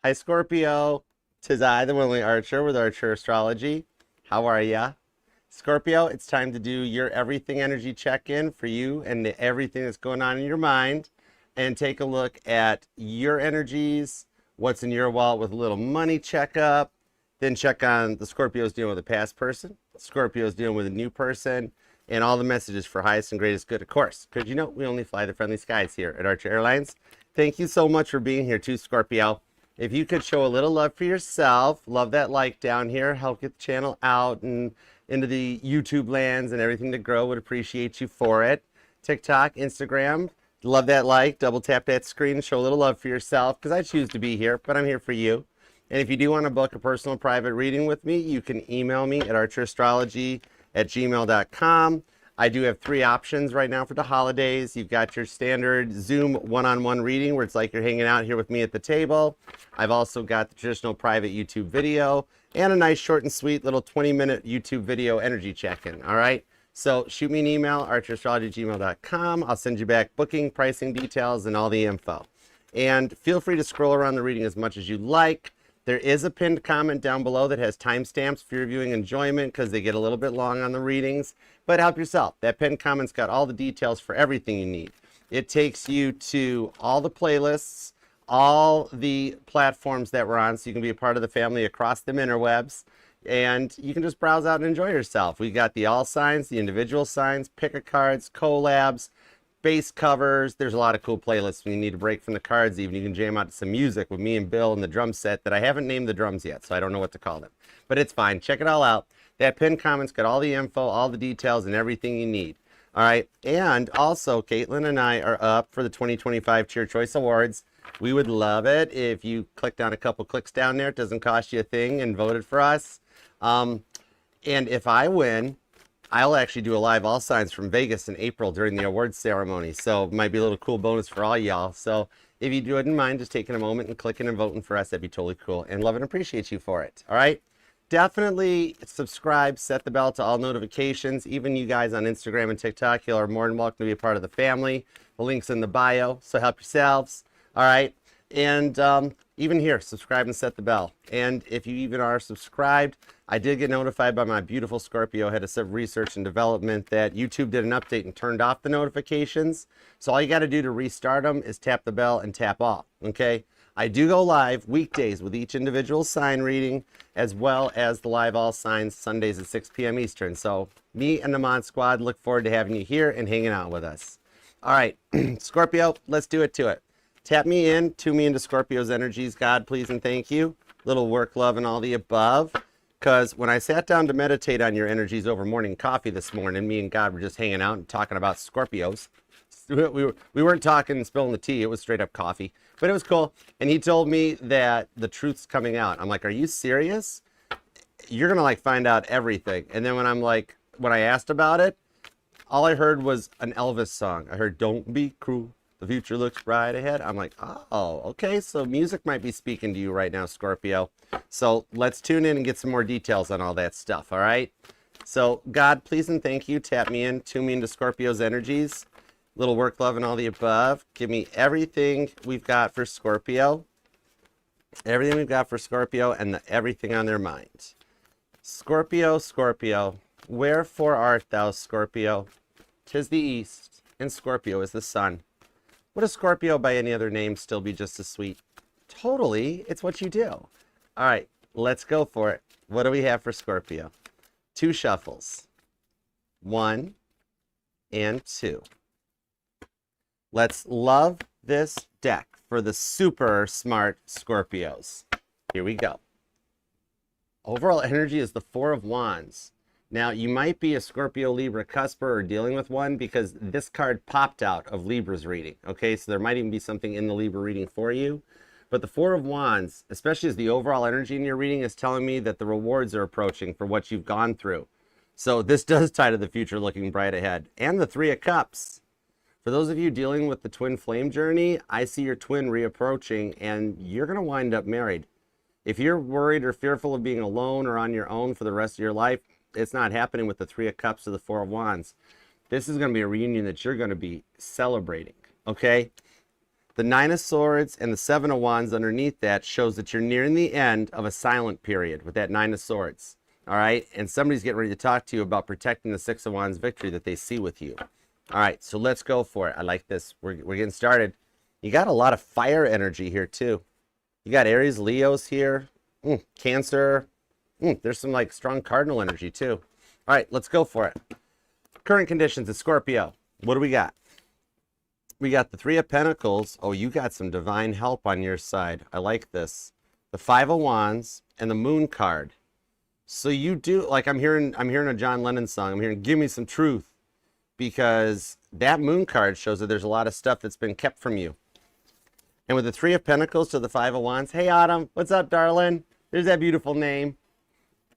Hi, Scorpio. 'Tis I, the Willing Archer with Archer Astrology. How are ya? Scorpio, it's time to do your everything energy check-in for you and everything that's going on in your mind, and take a look at your energies, what's in your wallet with a little money checkup, then check on the Scorpios dealing with a past person, Scorpios dealing with a new person, and all the messages for highest and greatest good, of course, because you know we only fly the friendly skies here at Archer Airlines. Thank you so much for being here too, Scorpio. If you could show a little love for yourself, love that like down here, help get the channel out and into the YouTube lands and everything to grow, would appreciate you for it. TikTok, Instagram, love that like, double tap that screen, show a little love for yourself, because I choose to be here, but I'm here for you. And if you do want to book a personal private reading with me, you can email me at archerastrology@gmail.com. I do have 3 options right now for the holidays. You've got your standard Zoom one-on-one reading where it's like you're hanging out here with me at the table. I've also got the traditional private YouTube video and a nice short and sweet little 20-minute YouTube video energy check-in, all right? So shoot me an email, archerastrology@gmail.com. I'll send you back booking, pricing details, and all the info. And feel free to scroll around the reading as much as you like. There is a pinned comment down below that has timestamps for your viewing enjoyment because they get a little bit long on the readings, but help yourself. That pinned comment's got all the details for everything you need. It takes you to all the playlists, all the platforms that we're on, so you can be a part of the family across the interwebs, and you can just browse out and enjoy yourself. We got the all signs, the individual signs, pick-a-cards, collabs, base covers. There's a lot of cool playlists when you need a break from the cards. Even you can jam out to some music with me and Bill and the drum set that I haven't named the drums yet, so I don't know what to call them, but it's fine. Check it all out. That pinned comment's got all the info, all the details, and everything you need. All right, and also Caitlin and I are up for the 2025 Cheer Choice Awards. We would love it if you clicked on a couple clicks down there. It doesn't cost you a thing, and voted for us. And if I win, I'll actually do a live all signs from Vegas in April during the awards ceremony. So it might be a little cool bonus for all y'all. So if you wouldn't mind just taking a moment and clicking and voting for us, that'd be totally cool. And love and appreciate you for it. All right. Definitely subscribe, set the bell to all notifications. Even you guys on Instagram and TikTok, you are more than welcome to be a part of the family. The link's in the bio, so help yourselves. All right. And even here, subscribe and set the bell. And if you even are subscribed, I did get notified by my beautiful Scorpio head of research and development that YouTube did an update and turned off the notifications. So all you got to do to restart them is tap the bell and tap off, okay? I do go live weekdays with each individual sign reading, as well as the live all signs Sundays at 6 p.m. Eastern. So me and the Mod Squad look forward to having you here and hanging out with us. All right, Scorpio, let's do it to it. Tap me in, tune me into Scorpio's energies, God, please and thank you. Little work, love, and all the above. Because when I sat down to meditate on your energies over morning coffee this morning, me and God were just hanging out and talking about Scorpios. We weren't talking and spilling the tea. It was straight up coffee. But it was cool. And he told me that the truth's coming out. I'm like, are you serious? You're going to like find out everything. And then when I asked about it, all I heard was an Elvis song. I heard, don't be cruel. The future looks bright ahead. I'm like, oh, okay. So music might be speaking to you right now, Scorpio. So let's tune in and get some more details on all that stuff, all right? So God, please and thank you. Tap me in, tune me into Scorpio's energies. Little work, love, and all the above. Give me everything we've got for Scorpio. Everything we've got for Scorpio and everything on their mind. Scorpio, Scorpio, wherefore art thou, Scorpio? 'Tis the east, and Scorpio is the sun. Would a Scorpio by any other name still be just as sweet? Totally. It's what you do. All right, let's go for it. What do we have for Scorpio? 2 shuffles. 1 and 2. Let's love this deck for the super smart Scorpios. Here we go. Overall energy is the 4 of Wands. Now, you might be a Scorpio, Libra, cusper, or dealing with one because this card popped out of Libra's reading. Okay, so there might even be something in the Libra reading for you. But the 4 of Wands, especially as the overall energy in your reading, is telling me that the rewards are approaching for what you've gone through. So this does tie to the future looking bright ahead. And the 3 of Cups. For those of you dealing with the twin flame journey, I see your twin reapproaching and you're going to wind up married. If you're worried or fearful of being alone or on your own for the rest of your life, it's not happening with the 3 of Cups or the 4 of Wands. This is going to be a reunion that you're going to be celebrating, okay? The Nine of Swords and the Seven of Wands underneath that shows that you're nearing the end of a silent period with that Nine of Swords. All right, and somebody's getting ready to talk to you about protecting the Six of Wands victory that they see with you. All right, so let's go for it. I like this. We're getting started. You got a lot of fire energy here too. You got Aries, Leos here, Cancer. There's some like strong cardinal energy too. All right, let's go for it. Current conditions at Scorpio. What do we got? We got the Three of Pentacles. Oh, you got some divine help on your side. I like this. The Five of Wands and the Moon card. So you do, like I'm hearing a John Lennon song. I'm hearing, give me some truth. Because that Moon card shows that there's a lot of stuff that's been kept from you. And with the Three of Pentacles to the Five of Wands, hey Autumn, what's up, darling? There's that beautiful name.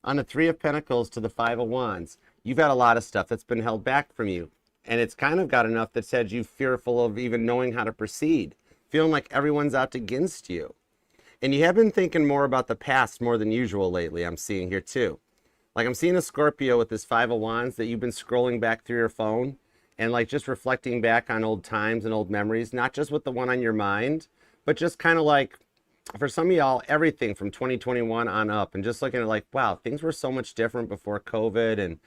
On the Three of Pentacles to the Five of Wands, you've got a lot of stuff that's been held back from you. And it's kind of got enough that said you fearful of even knowing how to proceed. Feeling like everyone's out against you. And you have been thinking more about the past more than usual lately, I'm seeing here too. Like I'm seeing a Scorpio with this Five of Wands that you've been scrolling back through your phone and like just reflecting back on old times and old memories, not just with the one on your mind, but just kind of like, for some of y'all, everything from 2021 on up and just looking at like, wow, things were so much different before COVID and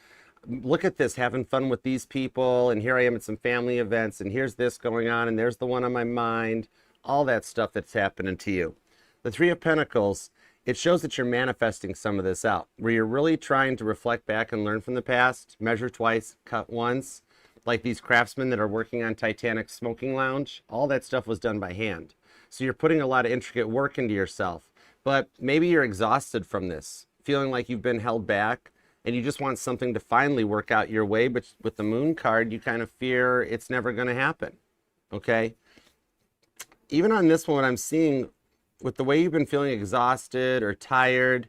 look at this, having fun with these people, and here I am at some family events, and here's this going on, and there's the one on my mind, all that stuff that's happening to you. The Three of Pentacles, it shows that you're manifesting some of this out, where you're really trying to reflect back and learn from the past, measure twice, cut once, like these craftsmen that are working on Titanic's smoking lounge. All that stuff was done by hand. So you're putting a lot of intricate work into yourself, but maybe you're exhausted from this, feeling like you've been held back, and you just want something to finally work out your way, but with the Moon card, you kind of fear it's never going to happen, okay? Even on this one, what I'm seeing, with the way you've been feeling exhausted or tired,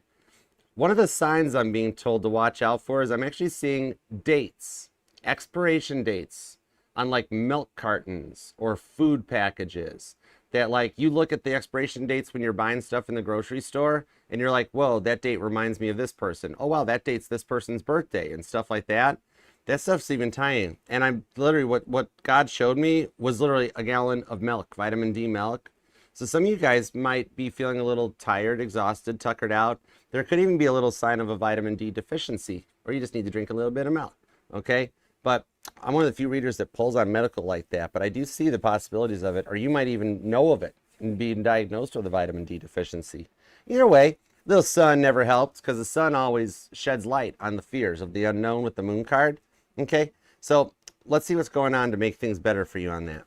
one of the signs I'm being told to watch out for is I'm actually seeing dates, expiration dates, on like milk cartons or food packages. That like you look at the expiration dates when you're buying stuff in the grocery store and you're like, whoa, that date reminds me of this person. Oh, wow, that date's this person's birthday and stuff like that. That stuff's even tying. And I'm literally, what God showed me was literally a gallon of milk, vitamin D milk. So some of you guys might be feeling a little tired, exhausted, tuckered out. There could even be a little sign of a vitamin D deficiency, or you just need to drink a little bit of milk, okay? But I'm one of the few readers that pulls on medical like that, but I do see the possibilities of it, or you might even know of it and be diagnosed with a vitamin D deficiency. Either way, the sun never helps because the sun always sheds light on the fears of the unknown with the Moon card, okay? So let's see what's going on to make things better for you on that.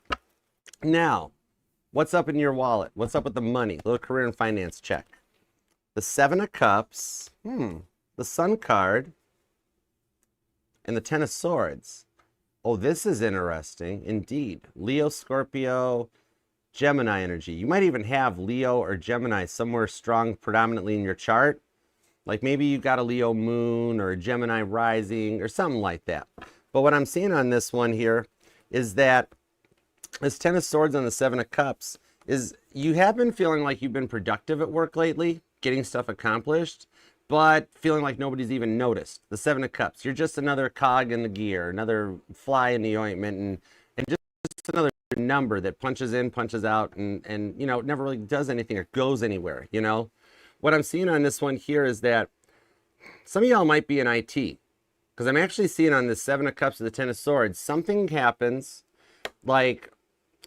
Now, what's up in your wallet? What's up with the money? Little career and finance check. The Seven of Cups, the Sun card, and the Ten of Swords. Oh, this is interesting indeed. Leo, Scorpio, Gemini energy. You might even have Leo or Gemini somewhere strong predominantly in your chart. Like maybe you got a Leo moon or a Gemini rising or something like that. But what I'm seeing on this one here is that this Ten of Swords on the Seven of Cups is you have been feeling like you've been productive at work lately, getting stuff accomplished, but feeling like nobody's even noticed. The Seven of Cups, you're just another cog in the gear, another fly in the ointment, and just another number that punches in, punches out, and you know, never really does anything or goes anywhere, you know? What I'm seeing on this one here is that some of y'all might be in IT, because I'm actually seeing on the Seven of Cups of the Ten of Swords, something happens, like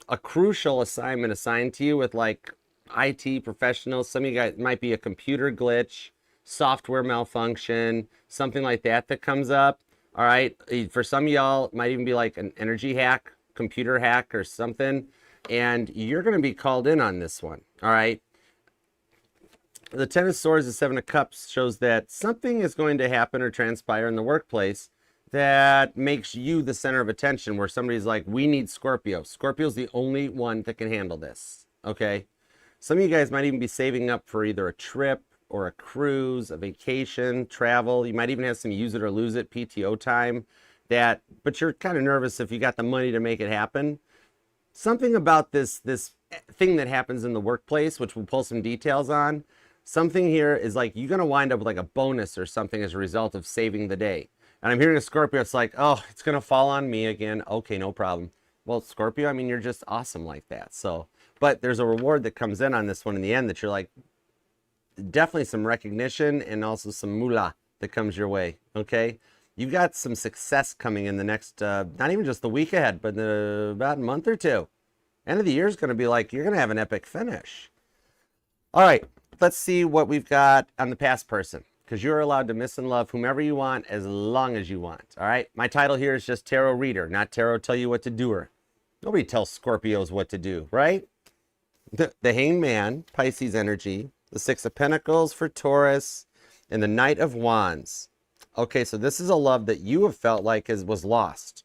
a crucial assignment assigned to you with like IT professionals. Some of you guys might be a computer glitch, software malfunction, something like that that comes up. All right, for some of y'all, it might even be like an energy hack, computer hack or something, and you're going to be called in on this one. All right, the Ten of Swords, the Seven of Cups shows that something is going to happen or transpire in the workplace that makes you the center of attention, where somebody's like, we need Scorpio. Scorpio's the only one that can handle this, okay? Some of you guys might even be saving up for either a trip or a cruise, a vacation, travel. You might even have some use it or lose it PTO time, but you're kind of nervous if you got the money to make it happen. Something about this thing that happens in the workplace, which we'll pull some details on, something here is like you're going to wind up with like a bonus or something as a result of saving the day. And I'm hearing a Scorpio, it's like, oh, it's going to fall on me again. Okay, no problem. Well, Scorpio, I mean, you're just awesome like that. So, But there's a reward that comes in on this one in the end that you're like, definitely some recognition and also some moolah that comes your way, okay? You've got some success coming in the next, not even just the week ahead, but about a month or two. End of the year is going to be like, you're going to have an epic finish. All right, let's see what we've got on the past person, because you're allowed to miss and love whomever you want as long as you want, all right? My title here is just Tarot Reader, not Tarot Tell You What to Do Her. Nobody tells Scorpios what to do, right? The Hanged Man, Pisces energy, the Six of Pentacles for Taurus, and the Knight of Wands. Okay, so this is a love that you have felt like was lost,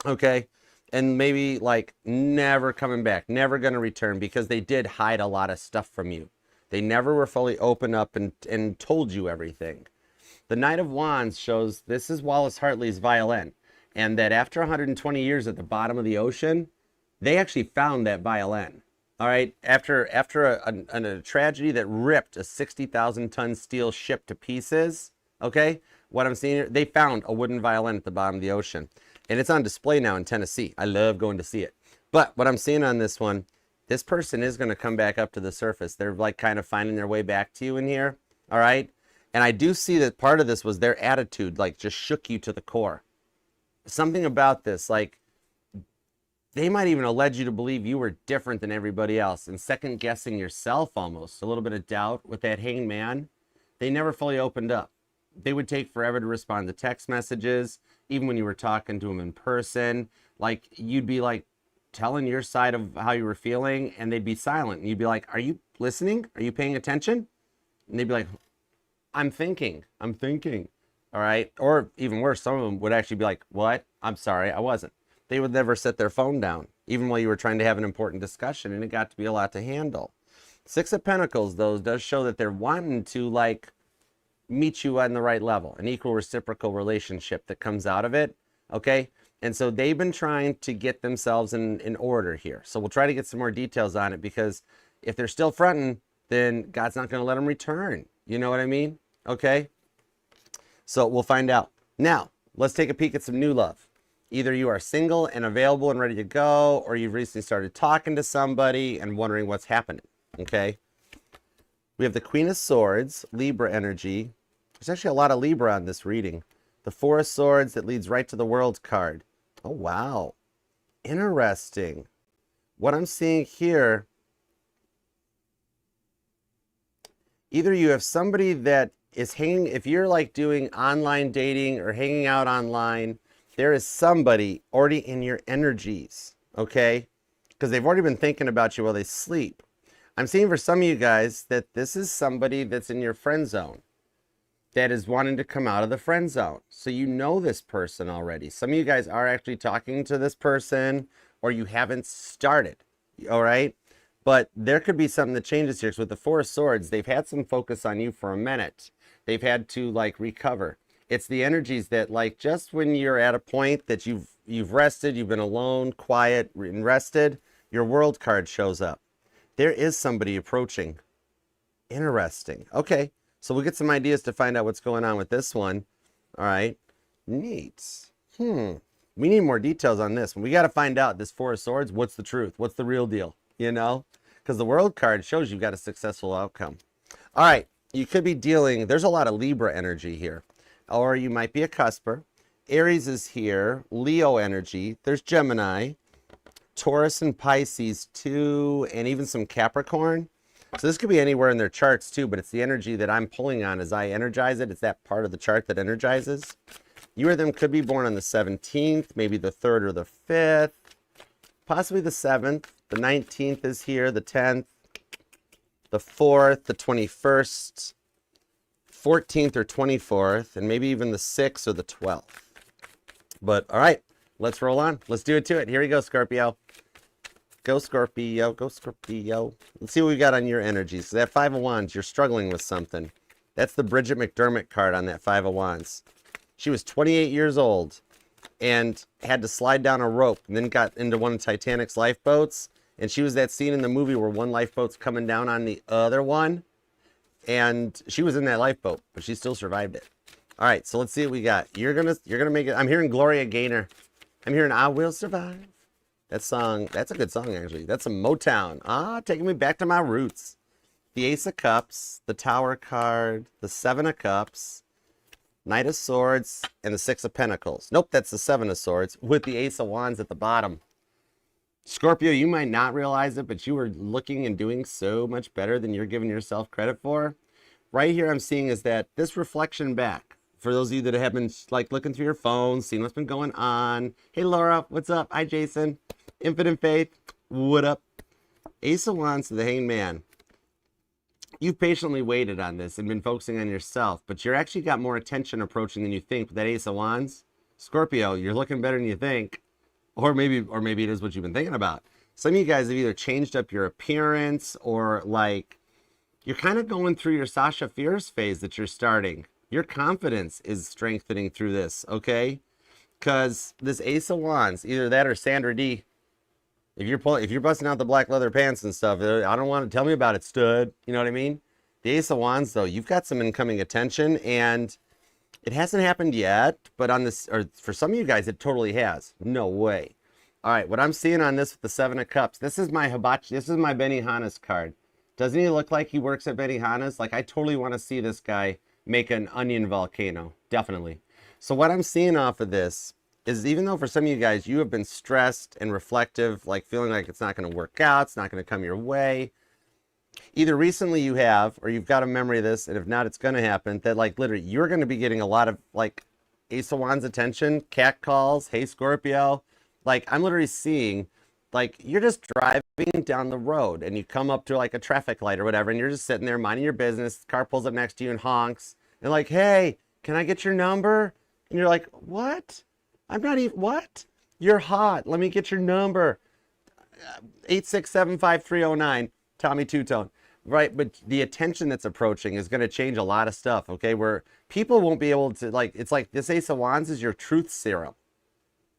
okay? And maybe like never coming back, never going to return, because they did hide a lot of stuff from you. They never were fully open up and told you everything. The Knight of Wands shows this is Wallace Hartley's violin, and that after 120 years at the bottom of the ocean, they actually found that violin. All right, after a tragedy that ripped a 60,000-ton steel ship to pieces, okay, what I'm seeing here, they found a wooden violin at the bottom of the ocean. And it's on display now in Tennessee. I love going to see it. But what I'm seeing on this one, this person is going to come back up to the surface. They're like kind of finding their way back to you in here, all right? And I do see that part of this was their attitude, like just shook you to the core. Something about this, like, they might even allege you to believe you were different than everybody else and second guessing yourself almost. A little bit of doubt with that Hanged Man. They never fully opened up. They would take forever to respond to text messages, even when you were talking to them in person. Like, you'd be like telling your side of how you were feeling, and they'd be silent. And you'd be like, are you listening? Are you paying attention? And they'd be like, I'm thinking. All right. Or even worse, some of them would actually be like, what? I'm sorry, I wasn't. They would never set their phone down, even while you were trying to have an important discussion, and it got to be a lot to handle. Six of Pentacles, though, does show that they're wanting to, like, meet you on the right level, an equal reciprocal relationship that comes out of it, okay? And so they've been trying to get themselves in order here. So we'll try to get some more details on it, because if they're still fronting, then God's not going to let them return. You know what I mean? Okay? So we'll find out. Now, let's take a peek at some new love. Either you are single and available and ready to go, or you've recently started talking to somebody and wondering what's happening, okay? We have the Queen of Swords, Libra energy. There's actually a lot of Libra on this reading. The Four of Swords that leads right to the World card. Oh, wow. Interesting. What I'm seeing here, either you have somebody that is hanging, if you're like doing online dating or hanging out online, there is somebody already in your energies, okay? Because they've already been thinking about you while they sleep. I'm seeing for some of you guys that this is somebody that's in your friend zone, that is wanting to come out of the friend zone. So you know this person already. Some of you guys are actually talking to this person, or you haven't started, all right? But there could be something that changes here. So with the Four of Swords, they've had some focus on you for a minute. They've had to like recover. It's the energies that, like, just when you're at a point that you've rested, you've been alone, quiet, and rested, your World card shows up. There is somebody approaching. Interesting. Okay, so we'll get some ideas to find out what's going on with this one. All right, neat. We need more details on this one. We got to find out, this Four of Swords, what's the truth? What's the real deal? You know? Because the World card shows you've got a successful outcome. All right, you could be dealing, there's a lot of Libra energy here. Or you might be a cusper. Aries is here. Leo energy. There's Gemini. Taurus and Pisces too. And even some Capricorn. So this could be anywhere in their charts too, but it's the energy that I'm pulling on as I energize it. It's that part of the chart that energizes. You or them could be born on the 17th, maybe the 3rd or the 5th. Possibly the 7th. The 19th is here. The 10th. The 4th. The 21st. 14th or 24th, and maybe even the 6th or the 12th. But all right, let's roll on. Let's do it to it. Here we go, Scorpio. Go, Scorpio. Go, Scorpio. Let's see what we got on your energies. That Five of Wands, you're struggling with something. That's the Bridget McDermott card on that Five of Wands. She was 28 years old and had to slide down a rope, and then got into one of Titanic's lifeboats. And she was that scene in the movie where one lifeboat's coming down on the other one. And she was in that lifeboat, but she still survived it. All right, so let's see what we got. You're gonna make it. I'm hearing Gloria Gaynor. I'm hearing I will survive. That song, that's a good song, actually. That's a Motown. Ah, taking me back to my roots. The Ace of Cups, the Tower card, the Seven of Cups, Knight of Swords, and the Six of Pentacles. Nope, that's the Seven of Swords with the Ace of Wands at the bottom. Scorpio, you might not realize it, but you are looking and doing so much better than you're giving yourself credit for. Right here I'm seeing is that this reflection back, for those of you that have been like looking through your phones, seeing what's been going on. Hey Laura, what's up? Hi Jason. Infinite Faith, what up? Ace of Wands to the Hanged Man. You've patiently waited on this and been focusing on yourself, but you're actually got more attention approaching than you think with that Ace of Wands. Scorpio, you're looking better than you think. Or maybe it is what you've been thinking about. Some of you guys have either changed up your appearance or like you're kind of going through your Sasha Fierce phase that you're starting. Your confidence is strengthening through this, okay? Because this Ace of Wands, either that or Sandra D. If you're busting out the black leather pants and stuff, I don't want to tell me about it, stud. You know what I mean? The Ace of Wands, though, you've got some incoming attention, and it hasn't happened yet, but on this, or for some of you guys, it totally has. No way. All right, what I'm seeing on this with the Seven of Cups, this is my Hibachi, this is my Benihana's card. Doesn't he look like he works at Benihana's? Like, I totally want to see this guy make an onion volcano. Definitely. So what I'm seeing off of this is, even though for some of you guys, you have been stressed and reflective, like feeling like it's not going to work out, it's not going to come your way. Either recently you have, or you've got a memory of this, and if not, it's going to happen, that like literally you're going to be getting a lot of like Ace of Wands attention, cat calls, hey Scorpio. Like I'm literally seeing, like you're just driving down the road and you come up to like a traffic light or whatever, and you're just sitting there minding your business, the car pulls up next to you and honks, and like, hey, can I get your number? And you're like, what? I'm not even, what? You're hot. Let me get your number. 8675309, Tommy Two-Tone. Right, but the attention that's approaching is going to change a lot of stuff, okay? Where people won't be able to, like, it's like this Ace of Wands is your truth serum.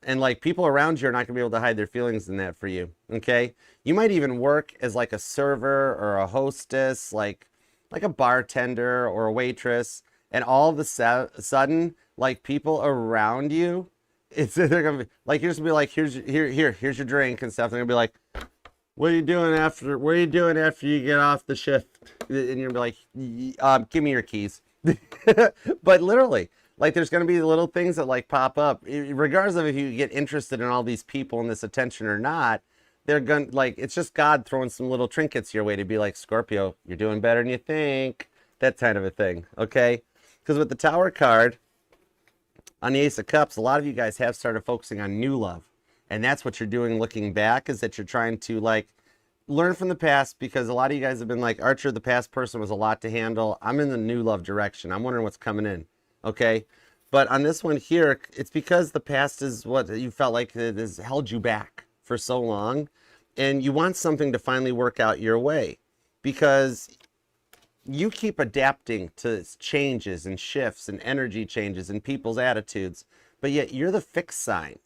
And, like, people around you are not going to be able to hide their feelings in that for you, okay? You might even work as, like, a server or a hostess, like a bartender or a waitress, and all of a sudden, like, people around you, they're gonna be like, you're just gonna be like, here's your drink and stuff. They're gonna be like, what are you doing after you get off the shift? And you're gonna be like, give me your keys. But literally, like, there's gonna be little things that like pop up, regardless of if you get interested in all these people and this attention or not. They're gonna, like, it's just God throwing some little trinkets your way to be like, Scorpio, you're doing better than you think. That kind of a thing, okay? Because with the Tower card on the Ace of Cups, a lot of you guys have started focusing on new love. And that's what you're doing looking back, is that you're trying to, like, learn from the past, because a lot of you guys have been like, Archer, the past person was a lot to handle. I'm in the new love direction. I'm wondering what's coming in, okay? But on this one here, it's because the past is what you felt like it has held you back for so long. And you want something to finally work out your way, because you keep adapting to changes and shifts and energy changes and people's attitudes, but yet you're the fixed sign,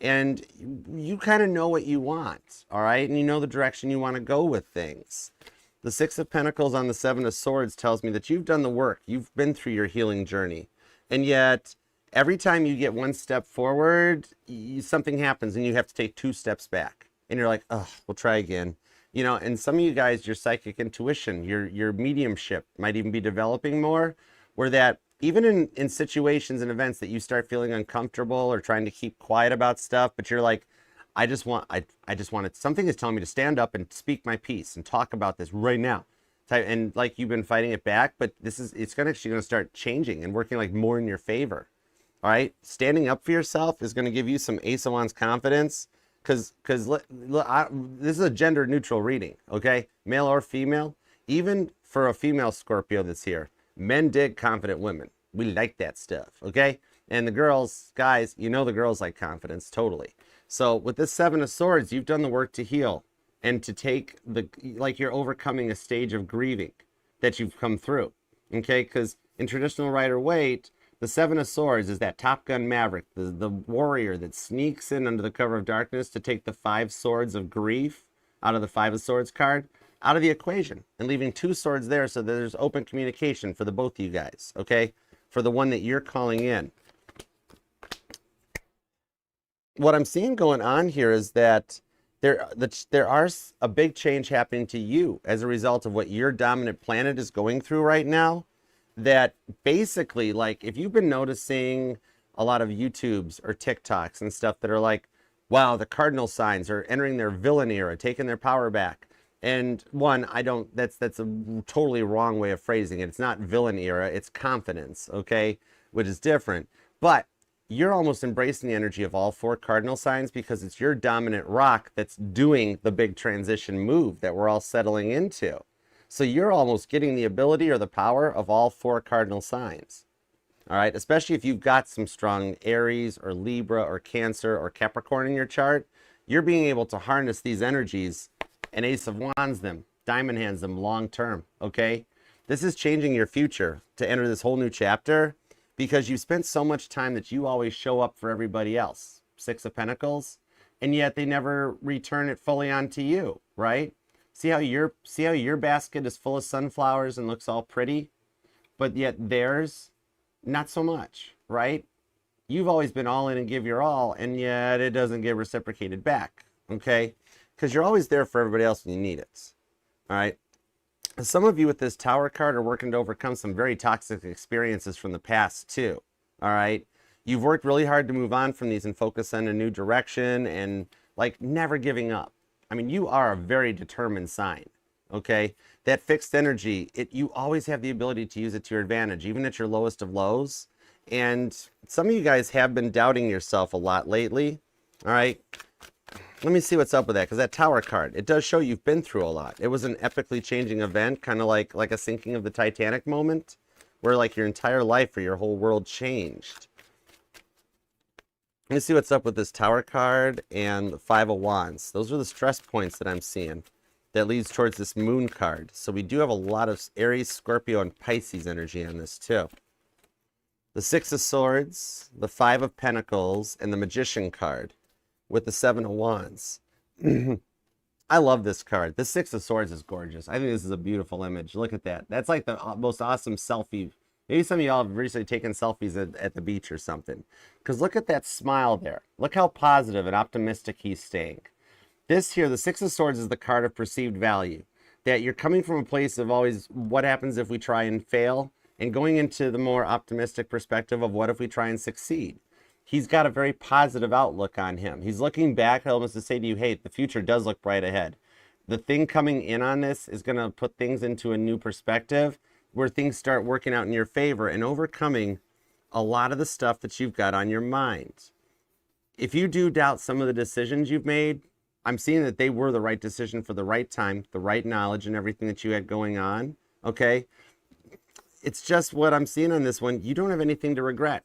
and you kind of know what you want, all right? And you know the direction you want to go with things. The Six of Pentacles on the Seven of Swords tells me that you've done the work. You've been through your healing journey, and yet every time you get one step forward, something happens and you have to take 2 steps back, and you're like, oh, we'll try again. You know, and some of you guys, your psychic intuition, your mediumship might even be developing more, where that even in situations and events that you start feeling uncomfortable or trying to keep quiet about stuff, but you're like, I just want it. Something is telling me to stand up and speak my piece and talk about this right now. And like you've been fighting it back, but it's actually going to start changing and working like more in your favor. All right. Standing up for yourself is going to give you some Ace of Wands confidence. Because this is a gender neutral reading, okay? Male or female. Even for a female Scorpio that's here, men dig confident women. We like that stuff, okay? And the girls, guys, you know the girls like confidence, totally. So with this Seven of Swords, you've done the work to heal and to take like you're overcoming a stage of grieving that you've come through, okay? Because in traditional Rider-Waite, the Seven of Swords is that Top Gun Maverick, the warrior that sneaks in under the cover of darkness to take the 5 swords of grief out of the Five of Swords card out of the equation, and leaving 2 swords there so that there's open communication for the both of you guys, okay? For the one that you're calling in. What I'm seeing going on here is that there are a big change happening to you as a result of what your dominant planet is going through right now. That basically, like, if you've been noticing a lot of YouTubes or TikToks and stuff that are like, wow, the cardinal signs are entering their villain era, taking their power back. And one, that's a totally wrong way of phrasing it. It's not villain era, it's confidence, okay? Which is different. But you're almost embracing the energy of all 4 cardinal signs because it's your dominant rock that's doing the big transition move that we're all settling into. So you're almost getting the ability or the power of all 4 cardinal signs. All right, especially if you've got some strong Aries or Libra or Cancer or Capricorn in your chart, you're being able to harness these energies and Ace of Wands them, Diamond Hands them long term, okay? This is changing your future to enter this whole new chapter because you spent so much time that you always show up for everybody else. 6 of Pentacles, and yet they never return it fully onto you, right? See how your basket is full of sunflowers and looks all pretty, but yet theirs, not so much, right? You've always been all in and give your all, and yet it doesn't get reciprocated back, okay? Because you're always there for everybody else when you need it, all right? Some of you with this Tower card are working to overcome some very toxic experiences from the past too, all right? You've worked really hard to move on from these and focus on a new direction and like never giving up. I mean, you are a very determined sign, okay? That fixed energy, you always have the ability to use it to your advantage, even at your lowest of lows. And some of you guys have been doubting yourself a lot lately, all right? Let me see what's up with that, because that Tower card, it does show you've been through a lot. It was an epically changing event, kind of like a sinking of the Titanic moment, where like your entire life or your whole world changed. Let me see what's up with this Tower card and the 5 of Wands. Those are the stress points that I'm seeing that leads towards this Moon card. So we do have a lot of Aries, Scorpio, and Pisces energy on this too. The 6 of Swords, the 5 of Pentacles, and the Magician card with the 7 of Wands. I love this card. The 6 of Swords is gorgeous. I think this is a beautiful image. Look at that. That's like the most awesome selfie. Maybe some of y'all have recently taken selfies at the beach or something. Because look at that smile there. Look how positive and optimistic he's staying. This here, the 6 of Swords, is the card of perceived value. That you're coming from a place of always, what happens if we try and fail? And going into the more optimistic perspective of what if we try and succeed? He's got a very positive outlook on him. He's looking back almost to say to you, hey, the future does look bright ahead. The thing coming in on this is going to put things into a new perspective where things start working out in your favor and overcoming a lot of the stuff that you've got on your mind. If you do doubt some of the decisions you've made, I'm seeing that they were the right decision for the right time, the right knowledge and everything that you had going on, okay? It's just what I'm seeing on this one. You don't have anything to regret.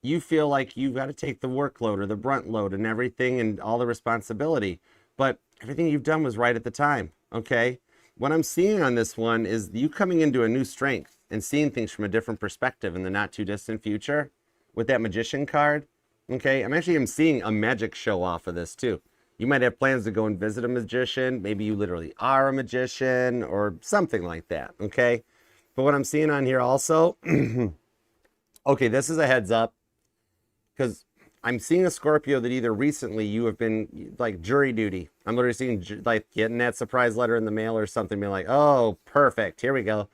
You feel like you've got to take the workload or the brunt load and everything and all the responsibility, but everything you've done was right at the time, okay? What I'm seeing on this one is you coming into a new strength and seeing things from a different perspective in the not too distant future with that Magician card, okay? I'm seeing a magic show off of this too. You might have plans to go and visit a magician. Maybe you literally are a magician or something like that, okay? But what I'm seeing on here also, okay, this is a heads up because I'm seeing a Scorpio that either recently you have been like jury duty. I'm literally seeing like getting that surprise letter in the mail or something, being like, oh, perfect, here we go.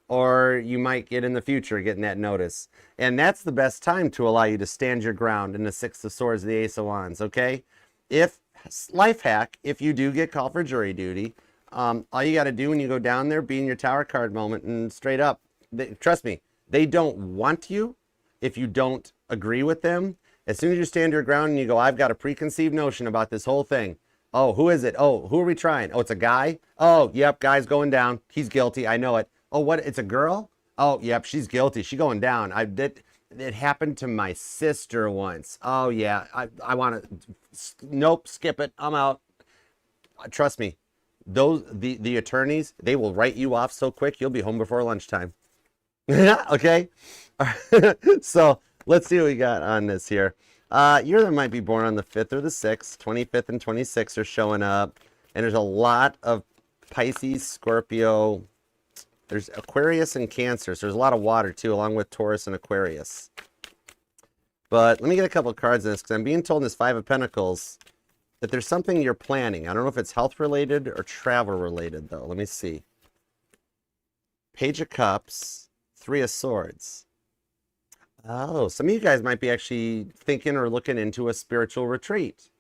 Or you might get in the future getting that notice. And that's the best time to allow you to stand your ground in the 6 of Swords, the Ace of Wands, okay? Life hack, if you do get called for jury duty, all you got to do when you go down there, be in your Tower card moment and straight up, trust me, they don't want you if you don't agree with them. As soon as you stand your ground and you go, I've got a preconceived notion about this whole thing. Oh, who is it? Oh, who are we trying? Oh, it's a guy? Oh, yep, guy's going down. He's guilty. I know it. Oh, what? It's a girl? Oh, yep, she's guilty. She's going down. It happened to my sister once. Oh, yeah, I want to, nope, skip it. I'm out. Trust me, the attorneys, they will write you off so quick, you'll be home before lunchtime. Okay? So let's see what we got on this here. You either might be born on the 5th or the 6th. 25th and 26th are showing up. And there's a lot of Pisces, Scorpio. There's Aquarius and Cancer. So there's a lot of water too, along with Taurus and Aquarius. But let me get a couple of cards in this because I'm being told in this 5 of Pentacles, that there's something you're planning. I don't know if it's health related or travel related though. Let me see. Page of Cups, Three of Swords. Oh, some of you guys might be actually thinking or looking into a spiritual retreat.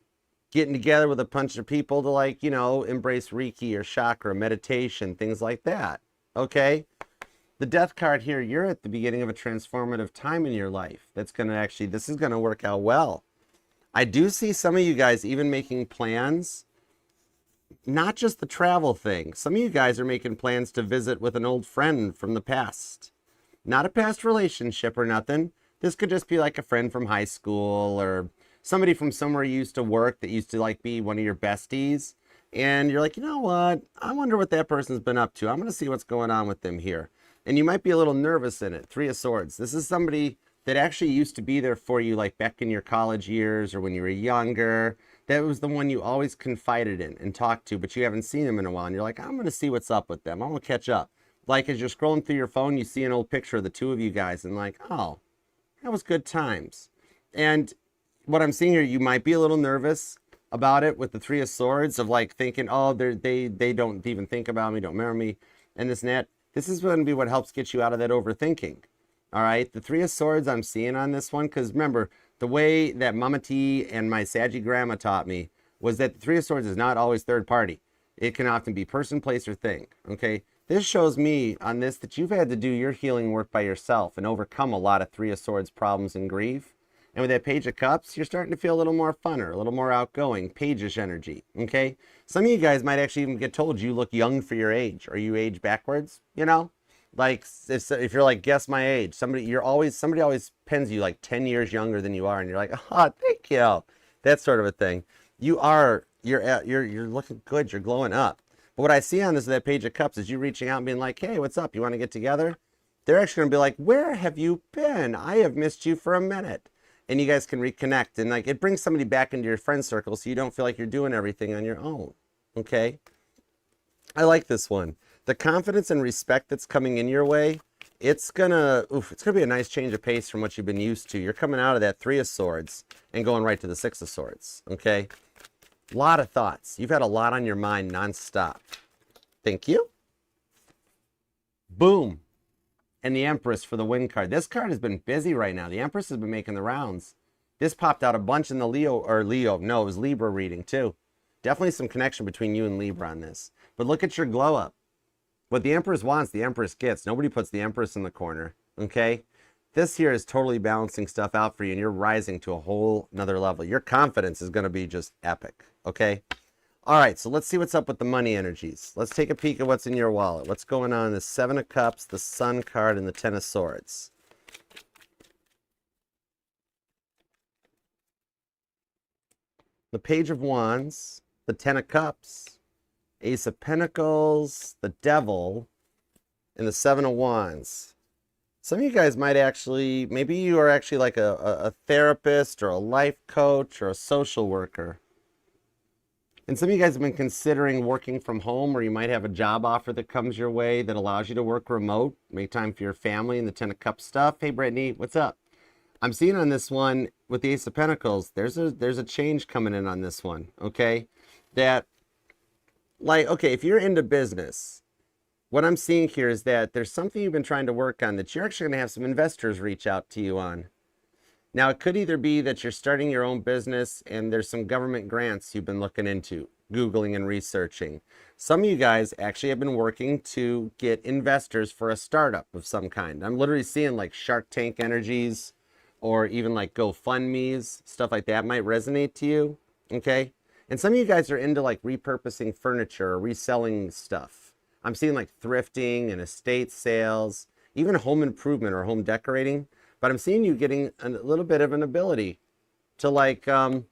Getting together with a bunch of people to, like, you know, embrace Reiki or chakra, meditation, things like that. Okay? The Death card here, you're at the beginning of a transformative time in your life. That's going to actually, this is going to work out well. I do see some of you guys even making plans, not just the travel thing. Some of you guys are making plans to visit with an old friend from the past. Not a past relationship or nothing. This could just be like a friend from high school or somebody from somewhere you used to work that used to like be one of your besties. And you're like, you know what? I wonder what that person's been up to. I'm going to see what's going on with them here. And you might be a little nervous in it. Three of Swords. This is somebody that actually used to be there for you like back in your college years or when you were younger. That was the one you always confided in and talked to, but you haven't seen them in a while. And you're like, I'm going to see what's up with them. I'm going to catch up. Like as you're scrolling through your phone, you see an old picture of the two of you guys and like, oh, that was good times. And what I'm seeing here, you might be a little nervous about it with the Three of Swords of like thinking, oh, they don't even think about me, don't remember me, and this and that. This is going to be what helps get you out of that overthinking. All right, the Three of Swords I'm seeing on this one, because remember, the way that Mama T and my Saggy grandma taught me was that the Three of Swords is not always third party. It can often be person, place, or thing. Okay, this shows me on this that you've had to do your healing work by yourself and overcome a lot of Three of Swords problems and grief. And with that Page of Cups, you're starting to feel a little more funner, a little more outgoing, page-ish energy, okay? Some of you guys might actually even get told you look young for your age, or you age backwards, you know? Like, if you're like, guess my age, somebody always pins you like 10 years younger than you are, and you're like, oh, thank you. That sort of a thing. You're looking good, you're glowing up. But what I see on that Page of Cups is you reaching out and being like, hey, what's up? You want to get together? They're actually going to be like, where have you been? I have missed you for a minute. And you guys can reconnect. And like it brings somebody back into your friend circle so you don't feel like you're doing everything on your own. Okay? I like this one. The confidence and respect that's coming in your way, it's gonna be a nice change of pace from what you've been used to. You're coming out of that Three of Swords and going right to the Six of Swords. Okay? A lot of thoughts. You've had a lot on your mind nonstop. Thank you. Boom. And the Empress for the Wind card. This card has been busy right now. The Empress has been making the rounds. This popped out a bunch in the it was Libra reading too. Definitely some connection between you and Libra on this. But look at your glow up. What the Empress wants, the Empress gets. Nobody puts the Empress in the corner, okay? This here is totally balancing stuff out for you, and you're rising to a whole nother level. Your confidence is going to be just epic, okay? All right, so let's see what's up with the money energies. Let's take a peek at what's in your wallet. What's going on in the Seven of Cups, the Sun card, and the Ten of Swords? The Page of Wands, the Ten of Cups, Ace of Pentacles, the Devil, and the Seven of Wands. Some of you guys might actually, maybe you are actually like a therapist or a life coach or a social worker. And some of you guys have been considering working from home, or you might have a job offer that comes your way that allows you to work remote, make time for your family and the Ten of Cups stuff. Hey, Brittany, what's up? I'm seeing on this one with the Ace of Pentacles, there's a change coming in on this one, okay? That, like, okay, if you're into business, what I'm seeing here is that there's something you've been trying to work on that you're actually going to have some investors reach out to you on. Now, it could either be that you're starting your own business and there's some government grants you've been looking into, Googling and researching. Some of you guys actually have been working to get investors for a startup of some kind. I'm literally seeing like Shark Tank energies or even like GoFundMe's, stuff like that might resonate to you, okay? And some of you guys are into like repurposing furniture or reselling stuff. I'm seeing like thrifting and estate sales, even home improvement or home decorating. But I'm seeing you getting a little bit of an ability to like, to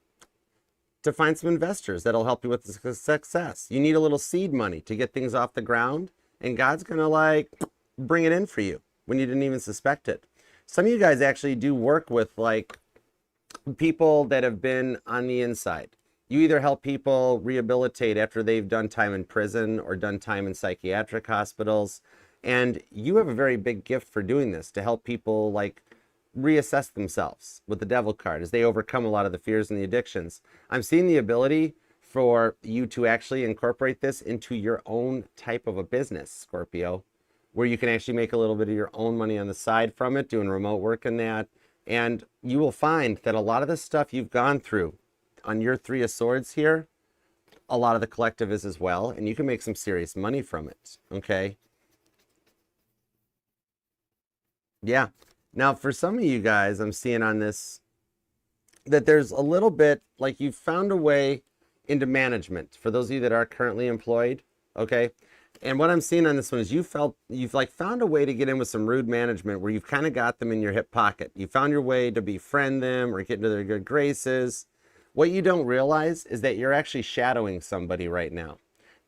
find some investors that'll help you with the success. You need a little seed money to get things off the ground, and God's going to like bring it in for you when you didn't even suspect it. Some of you guys actually do work with like people that have been on the inside. You either help people rehabilitate after they've done time in prison or done time in psychiatric hospitals. And you have a very big gift for doing this, to help people like reassess themselves with the Devil card as they overcome a lot of the fears and the addictions. I'm seeing the ability for you to actually incorporate this into your own type of a business, Scorpio, where you can actually make a little bit of your own money on the side from it, doing remote work and that. And you will find that a lot of the stuff you've gone through on your Three of Swords here, a lot of the collective is as well, and you can make some serious money from it, okay? Yeah. Now, for some of you guys, I'm seeing on this that there's a little bit like you've found a way into management for those of you that are currently employed, okay? And what I'm seeing on this one is you've like found a way to get in with some rude management where you've kind of got them in your hip pocket. You found your way to befriend them or get into their good graces. What you don't realize is that you're actually shadowing somebody right now.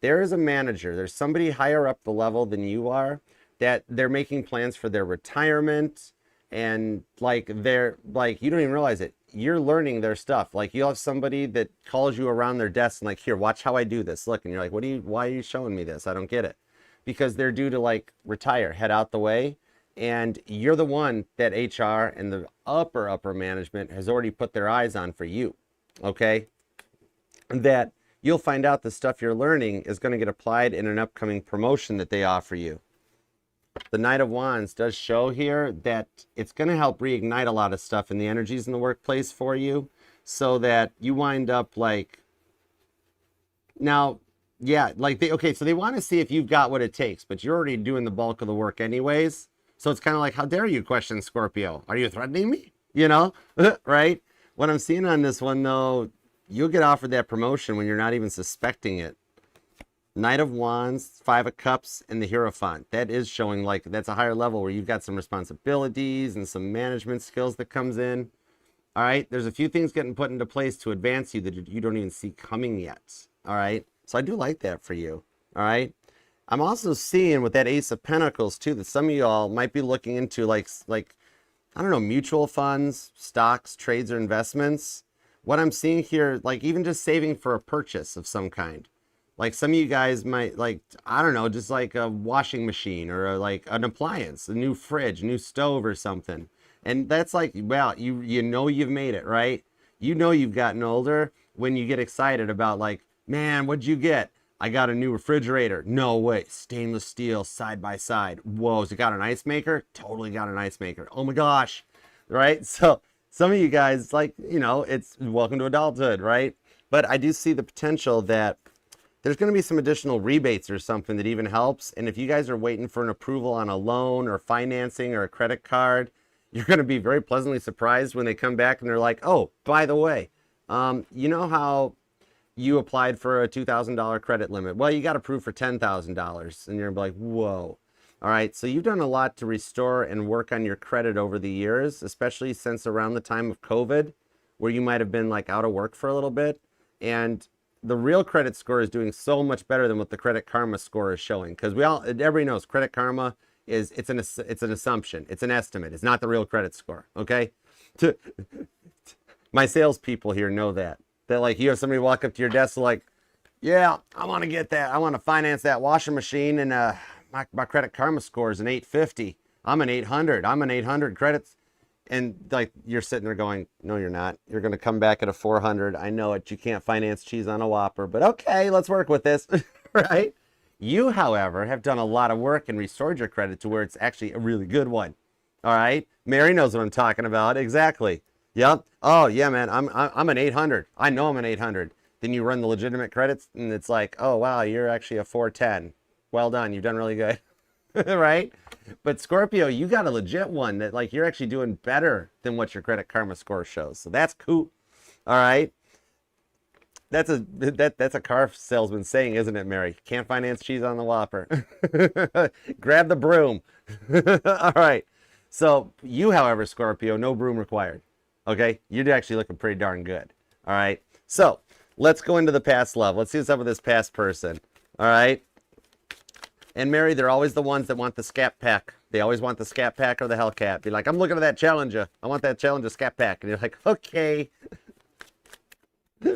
There is a manager, there's somebody higher up the level than you are, that they're making plans for their retirement, and like they're like, you don't even realize it. You're learning their stuff. Like you'll have somebody that calls you around their desk and like, here, watch how I do this. Look, and you're like, why are you showing me this? I don't get it. Because they're due to like retire, head out the way. And you're the one that HR and the upper management has already put their eyes on for you. Okay. That you'll find out the stuff you're learning is going to get applied in an upcoming promotion that they offer you. The Knight of Wands does show here that it's going to help reignite a lot of stuff in the energies in the workplace for you, so that you wind up like, now, yeah, like so they want to see if you've got what it takes, but you're already doing the bulk of the work anyways. So it's kind of like, how dare you question Scorpio? Are you threatening me? You know, right? What I'm seeing on this one though, you'll get offered that promotion when you're not even suspecting it. Knight of Wands, Five of Cups, and the Hierophant. That is showing like that's a higher level where you've got some responsibilities and some management skills that comes in. All right. There's a few things getting put into place to advance you that you don't even see coming yet. All right. So I do like that for you. All right. I'm also seeing with that Ace of Pentacles too, that some of y'all might be looking into like, I don't know, mutual funds, stocks, trades, or investments. What I'm seeing here, like even just saving for a purchase of some kind. Like some of you guys might like, I don't know, just like a washing machine or like an appliance, a new fridge, new stove or something. And that's like, well, you know you've made it, right? You know you've gotten older when you get excited about like, man, what'd you get? I got a new refrigerator. No way. Stainless steel, side by side. Whoa, has it got an ice maker? Totally got an ice maker. Oh my gosh, right? So some of you guys, like, you know, it's welcome to adulthood, right? But I do see the potential that there's going to be some additional rebates or something that even helps. And if you guys are waiting for an approval on a loan or financing or a credit card, you're going to be very pleasantly surprised when they come back and they're like, oh, by the way, you know how you applied for a $2,000 credit limit? Well, you got approved for $10,000. And you're like, whoa. All right. So you've done a lot to restore and work on your credit over the years, especially since around the time of COVID, where you might have been like out of work for a little bit. And the real credit score is doing so much better than what the Credit Karma score is showing. Because everybody knows Credit Karma is, it's an assumption. It's an estimate. It's not the real credit score. Okay. My salespeople here know that. That like, you have somebody walk up to your desk like, yeah, I want to get that. I want to finance that washing machine. And my Credit Karma score is an 850. I'm an 800. I'm an 800 credits. And like you're sitting there going, no, you're not. You're going to come back at a 400. I know it. You can't finance cheese on a Whopper, but okay, let's work with this, right? You, however, have done a lot of work and restored your credit to where it's actually a really good one. All right. Mary knows what I'm talking about. Exactly. Yep. Oh yeah, man. I'm an 800. I know I'm an 800. Then you run the legitimate credits and it's like, oh wow, you're actually a 410. Well done. You've done really good. Right? But Scorpio, you got a legit one that like you're actually doing better than what your Credit Karma score shows. So that's cool. All right. That's a car salesman saying, isn't it, Mary? Can't finance cheese on the Whopper. Grab the broom. All right. So you, however, Scorpio, no broom required. Okay. You're actually looking pretty darn good. All right. So let's go into the past love. Let's see what's up with this past person. All right. And Mary, they're always the ones that want the Scat Pack. They always want the Scat Pack or the Hellcat. Be like, I'm looking at that Challenger. I want that Challenger Scat Pack. And you're like, okay.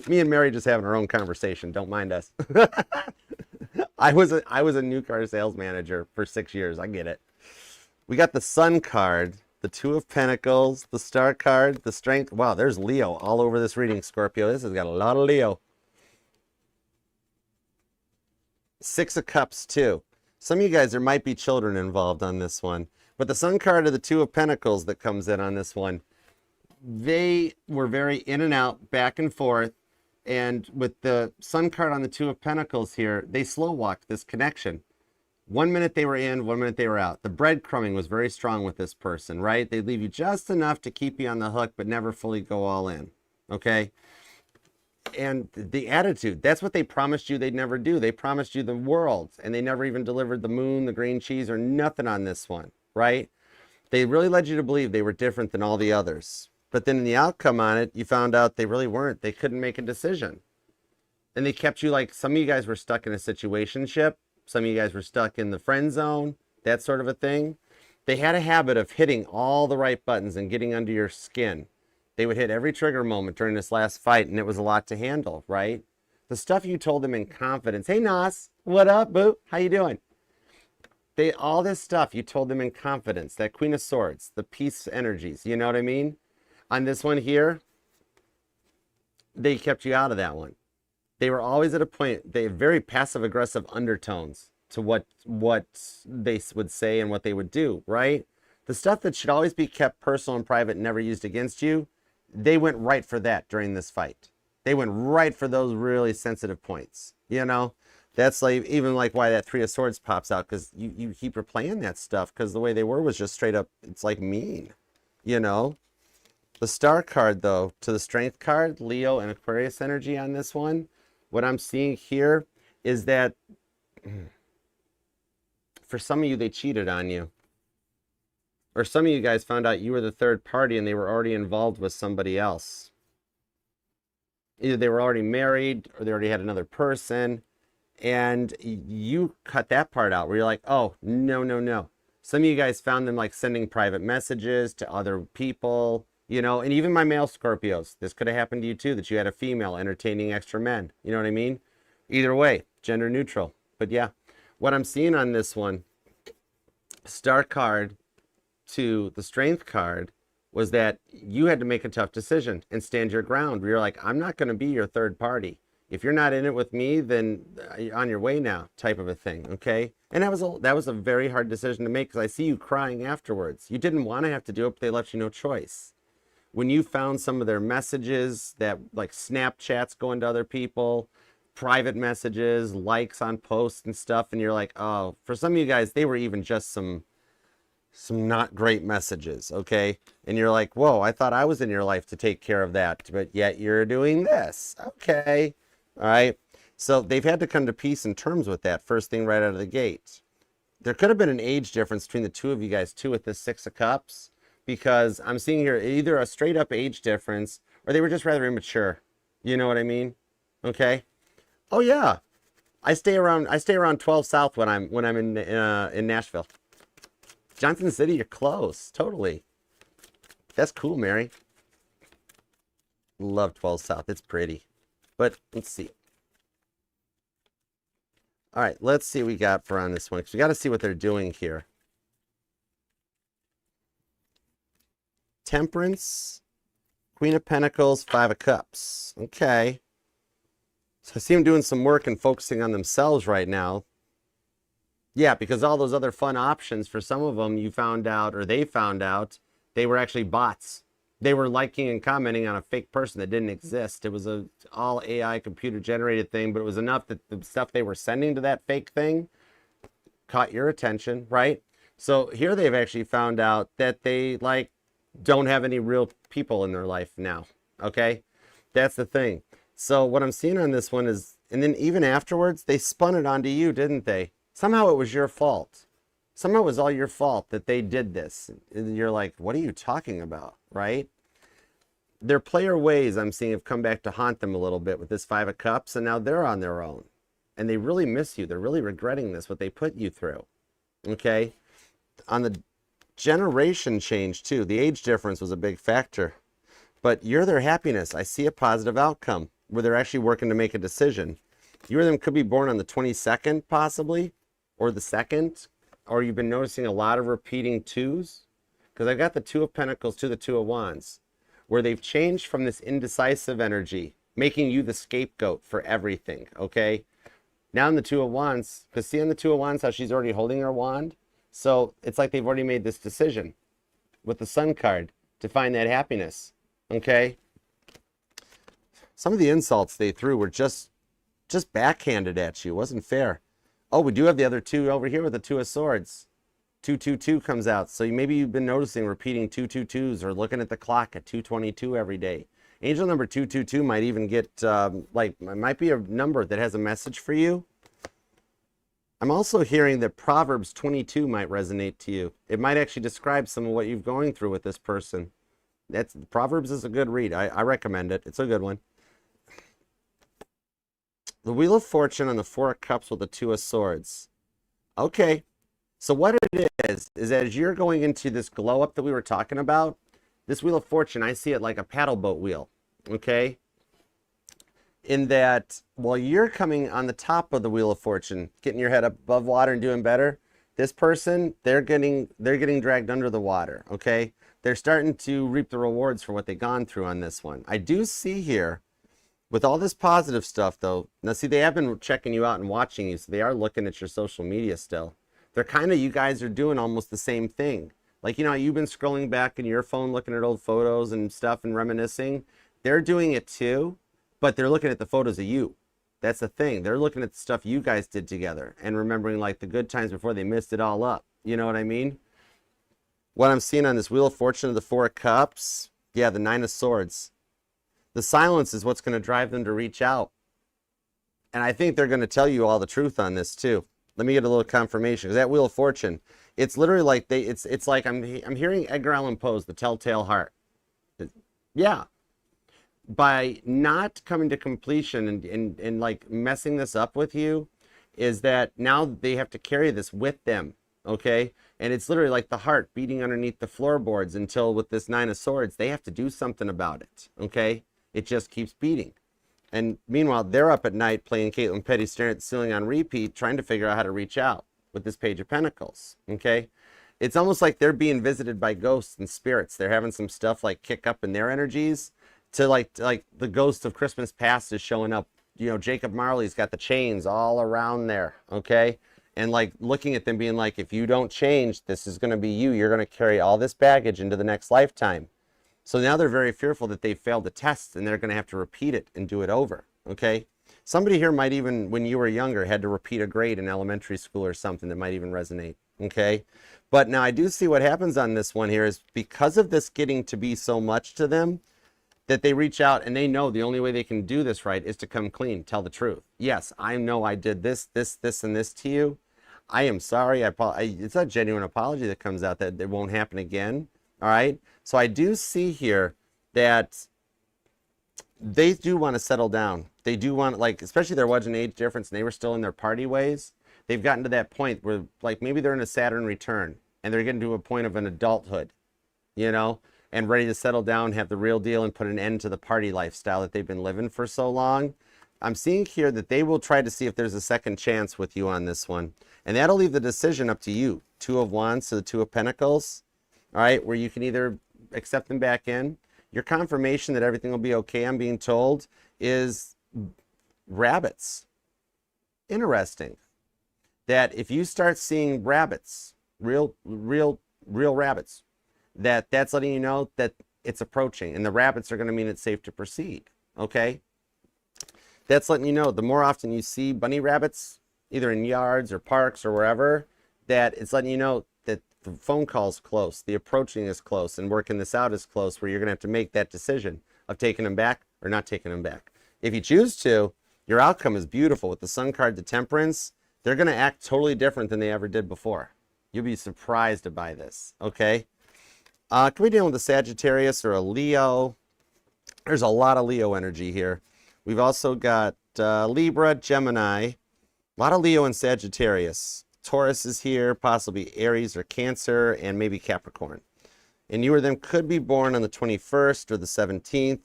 Me and Mary just having our own conversation. Don't mind us. I was a new car sales manager for 6 years. I get it. We got the Sun card. the Two of Pentacles, the Star card, the Strength. Wow, there's Leo all over this reading, Scorpio. This has got a lot of Leo. Six of Cups, too. Some of you guys, there might be children involved on this one. But the Sun card of the Two of Pentacles that comes in on this one, they were very in and out, back and forth. And with the Sun card on the Two of Pentacles here, they slow walked this connection. 1 minute they were in, 1 minute they were out. The breadcrumbing was very strong with this person, right? They'd leave you just enough to keep you on the hook, but never fully go all in, okay? And the attitude, that's what they promised you they'd never do. They promised you the world, and they never even delivered the moon, the green cheese, or nothing on this one, right? They really led you to believe they were different than all the others. But then in the outcome on it, you found out they really weren't. They couldn't make a decision. And they kept you like, some of you guys were stuck in a situationship. Some of you guys were stuck in the friend zone, that sort of a thing. They had a habit of hitting all the right buttons and getting under your skin. They would hit every trigger moment during this last fight, and it was a lot to handle, right? The stuff you told them in confidence. Hey, Nas, what up, boo? How you doing? All this stuff you told them in confidence. That Queen of Swords, the peace energies, you know what I mean? On this one here, they kept you out of that one. They were always at a point, they have very passive-aggressive undertones to what they would say and what they would do, right? The stuff that should always be kept personal and private and never used against you, they went right for that during this fight. They went right for those really sensitive points, you know? That's like, even like why that Three of Swords pops out, because you keep replaying that stuff, because the way they were was just straight up, it's like mean, you know? The Star card, though, to the Strength card, Leo and Aquarius energy on this one, what I'm seeing here is that for some of you, they cheated on you. Or some of you guys found out you were the third party and they were already involved with somebody else. Either they were already married or they already had another person. And you cut that part out where you're like, oh, no, no, no. Some of you guys found them like sending private messages to other people. You know, and even my male Scorpios, this could have happened to you too, that you had a female entertaining extra men. You know what I mean? Either way, gender neutral. But yeah, what I'm seeing on this one, Star card to the Strength card, was that you had to make a tough decision and stand your ground. Where you're like, I'm not going to be your third party. If you're not in it with me, then you're on your way now, type of a thing, okay? And that was a very hard decision to make, because I see you crying afterwards. You didn't want to have to do it, but they left you no choice. When you found some of their messages, that like Snapchats going to other people, private messages, likes on posts and stuff, and you're like, oh, for some of you guys, they were even just some not great messages, okay? And you're like, whoa, I thought I was in your life to take care of that, but yet you're doing this, okay? All right, so they've had to come to peace and terms with that first thing right out of the gate. There could have been an age difference between the two of you guys too with this Six of Cups, because I'm seeing here either a straight up age difference or they were just rather immature. You know what I mean? Okay. Oh yeah, I stay around 12 South when I'm in Nashville. Johnson City, you're close. Totally. That's cool, Mary. Love 12 South. It's pretty. But let's see. All right, let's see what we got for on this one, because we got to see what they're doing here. Temperance, Queen of Pentacles, Five of Cups. Okay. So I see them doing some work and focusing on themselves right now. Yeah, because all those other fun options, for some of them, you found out, or they found out, they were actually bots. They were liking and commenting on a fake person that didn't exist. It was a all AI computer generated thing, but it was enough that the stuff they were sending to that fake thing caught your attention, right? So here they've actually found out that they like don't have any real people in their life now, okay? That's the thing. So what I'm seeing on this one is, and then even afterwards, they spun it onto you, didn't they? Somehow it was your fault. Somehow it was all your fault that they did this. And you're like, what are you talking about, right? Their player ways, I'm seeing, have come back to haunt them a little bit with this Five of Cups, and now they're on their own. And they really miss you. They're really regretting this, what they put you through, okay? On the generation change too, the age difference was a big factor, but you're their happiness. I see a positive outcome where they're actually working to make a decision. You or them could be born on the 22nd possibly, or the 2nd, or you've been noticing a lot of repeating twos, because I've got the Two of Pentacles to the Two of Wands, where they've changed from this indecisive energy, making you the scapegoat for everything, okay? Now in the Two of Wands, because see in the Two of Wands how she's already holding her wand? So it's like they've already made this decision with the Sun card to find that happiness, okay? Some of the insults they threw were just backhanded at you. It wasn't fair. Oh, we do have the other two over here with the Two of Swords. 222 comes out. So maybe you've been noticing repeating 222s or looking at the clock at 222 every day. Angel number 222 might even get, it might be a number that has a message for you. I'm also hearing that Proverbs 22 might resonate to you. It might actually describe some of what you're going through with this person. Proverbs is a good read. I recommend it. It's a good one. The Wheel of Fortune on the Four of Cups with the Two of Swords. Okay, so what it is as you're going into this glow up that we were talking about, this Wheel of Fortune, I see it like a paddle boat wheel, okay? In that, while you're coming on the top of the Wheel of Fortune, getting your head up above water and doing better, this person, they're getting dragged under the water, okay? They're starting to reap the rewards for what they've gone through on this one. I do see here, with all this positive stuff, though, now see, they have been checking you out and watching you, so they are looking at your social media still. They're kind of, you guys are doing almost the same thing. Like, you know, you've been scrolling back in your phone, looking at old photos and stuff and reminiscing. They're doing it too, but they're looking at the photos of you. That's the thing. They're looking at the stuff you guys did together and remembering like the good times before they messed it all up. You know what I mean? What I'm seeing on this Wheel of Fortune of the Four of Cups, yeah, the Nine of Swords. The silence is what's going to drive them to reach out. And I think they're going to tell you all the truth on this too. Let me get a little confirmation, because that Wheel of Fortune, it's literally like it's like I'm hearing Edgar Allan Poe's The Telltale Heart. Yeah. By not coming to completion and like messing this up with you, is that now they have to carry this with them, okay? And it's literally like the heart beating underneath the floorboards until with this Nine of Swords, they have to do something about it, okay? It just keeps beating. And meanwhile, they're up at night playing Caitlin Petty, staring at the ceiling on repeat, trying to figure out how to reach out with this Page of Pentacles, okay? It's almost like they're being visited by ghosts and spirits. They're having some stuff like kick up in their energies to like the ghost of Christmas past is showing up. You know, Jacob Marley's got the chains all around there, okay? And like looking at them being like, if you don't change, this is going to be you. You're going to carry all this baggage into the next lifetime. So now they're very fearful that they failed the test and they're going to have to repeat it and do it over, okay? Somebody here might even, when you were younger, had to repeat a grade in elementary school or something that might even resonate, okay? But now I do see what happens on this one here is because of this getting to be so much to them, that they reach out and they know the only way they can do this right is to come clean, tell the truth. Yes, I know I did this, and this to you. I am sorry. It's a genuine apology that comes out that it won't happen again, all right? So I do see here that they do want to settle down. They do want, like, especially there was an age difference and they were still in their party ways. They've gotten to that point where, like, maybe they're in a Saturn return and they're getting to a point of an adulthood, you know, and ready to settle down, have the real deal, and put an end to the party lifestyle that they've been living for so long. I'm seeing here that they will try to see if there's a second chance with you on this one. And that'll leave the decision up to you. Two of Wands to the Two of Pentacles, all right, where you can either accept them back in. Your confirmation that everything will be okay, I'm being told, is rabbits. Interesting. That if you start seeing rabbits, real rabbits, that's letting you know that it's approaching, and the rabbits are going to mean it's safe to proceed, okay? That's letting you know the more often you see bunny rabbits, either in yards or parks or wherever, that it's letting you know that the phone call's close, the approaching is close, and working this out is close, where you're going to have to make that decision of taking them back or not taking them back. If you choose to, your outcome is beautiful. With the Sun card, the Temperance, they're going to act totally different than they ever did before. You'll be surprised by this, okay? Can we deal with a Sagittarius or a Leo? There's a lot of Leo energy here. We've also got Libra, Gemini, a lot of Leo and Sagittarius. Taurus is here, possibly Aries or Cancer, and maybe Capricorn. And you or them could be born on the 21st or the 17th.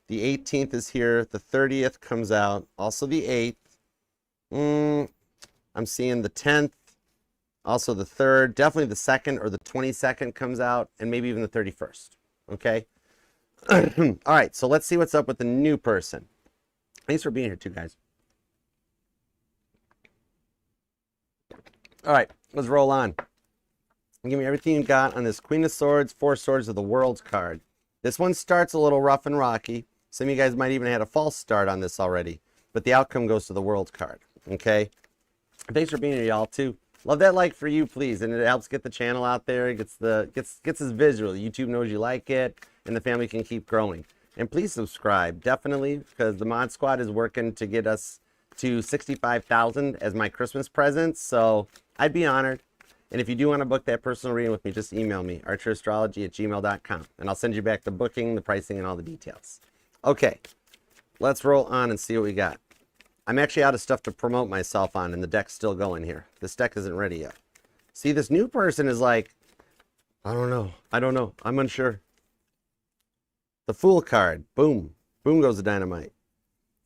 The 18th is here. The 30th comes out. Also the 8th. I'm seeing the 10th, Also the 3rd, definitely the 2nd or the 22nd comes out, and maybe even the 31st. Okay. All right, so let's see what's up with the new person. Thanks for being here too, guys. All right, let's roll on. Give me everything you got on this Queen of Swords, 4 Swords of the World card. This one starts a little rough and rocky. Some of you guys might even have had a false start on this already, but the outcome goes to the World card. Okay. Thanks for being here, y'all, too. Love that like for you, please, and it helps get the channel out there. It gets this visual. YouTube knows you like it, and the family can keep growing. And please subscribe, definitely, because the Mod Squad is working to get us to 65,000 as my Christmas present. So I'd be honored. And if you do want to book that personal reading with me, just email me, archerastrology@gmail.com, and I'll send you back the booking, the pricing, and all the details. Okay, let's roll on and see what we got. I'm actually out of stuff to promote myself on, and the deck's still going here. This deck isn't ready yet. See, this new person is like, I don't know. I'm unsure. The Fool card. Boom. Boom goes the dynamite.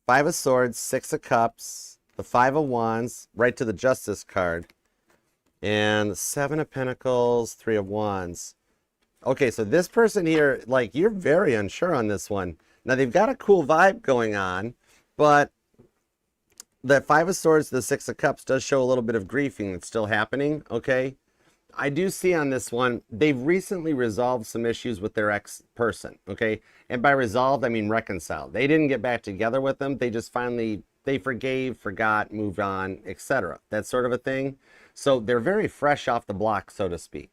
5 of Swords, 6 of Cups, the 5 of Wands, right to the Justice card. And 7 of Pentacles, 3 of Wands. Okay, so this person here, like, you're very unsure on this one. Now, they've got a cool vibe going on, but that 5 of Swords to the 6 of Cups does show a little bit of grieving that's still happening, okay? I do see on this one, they've recently resolved some issues with their ex-person, okay? And by resolved, I mean reconciled. They didn't get back together with them. They just finally, they forgave, forgot, moved on, etc. That sort of a thing. So they're very fresh off the block, so to speak,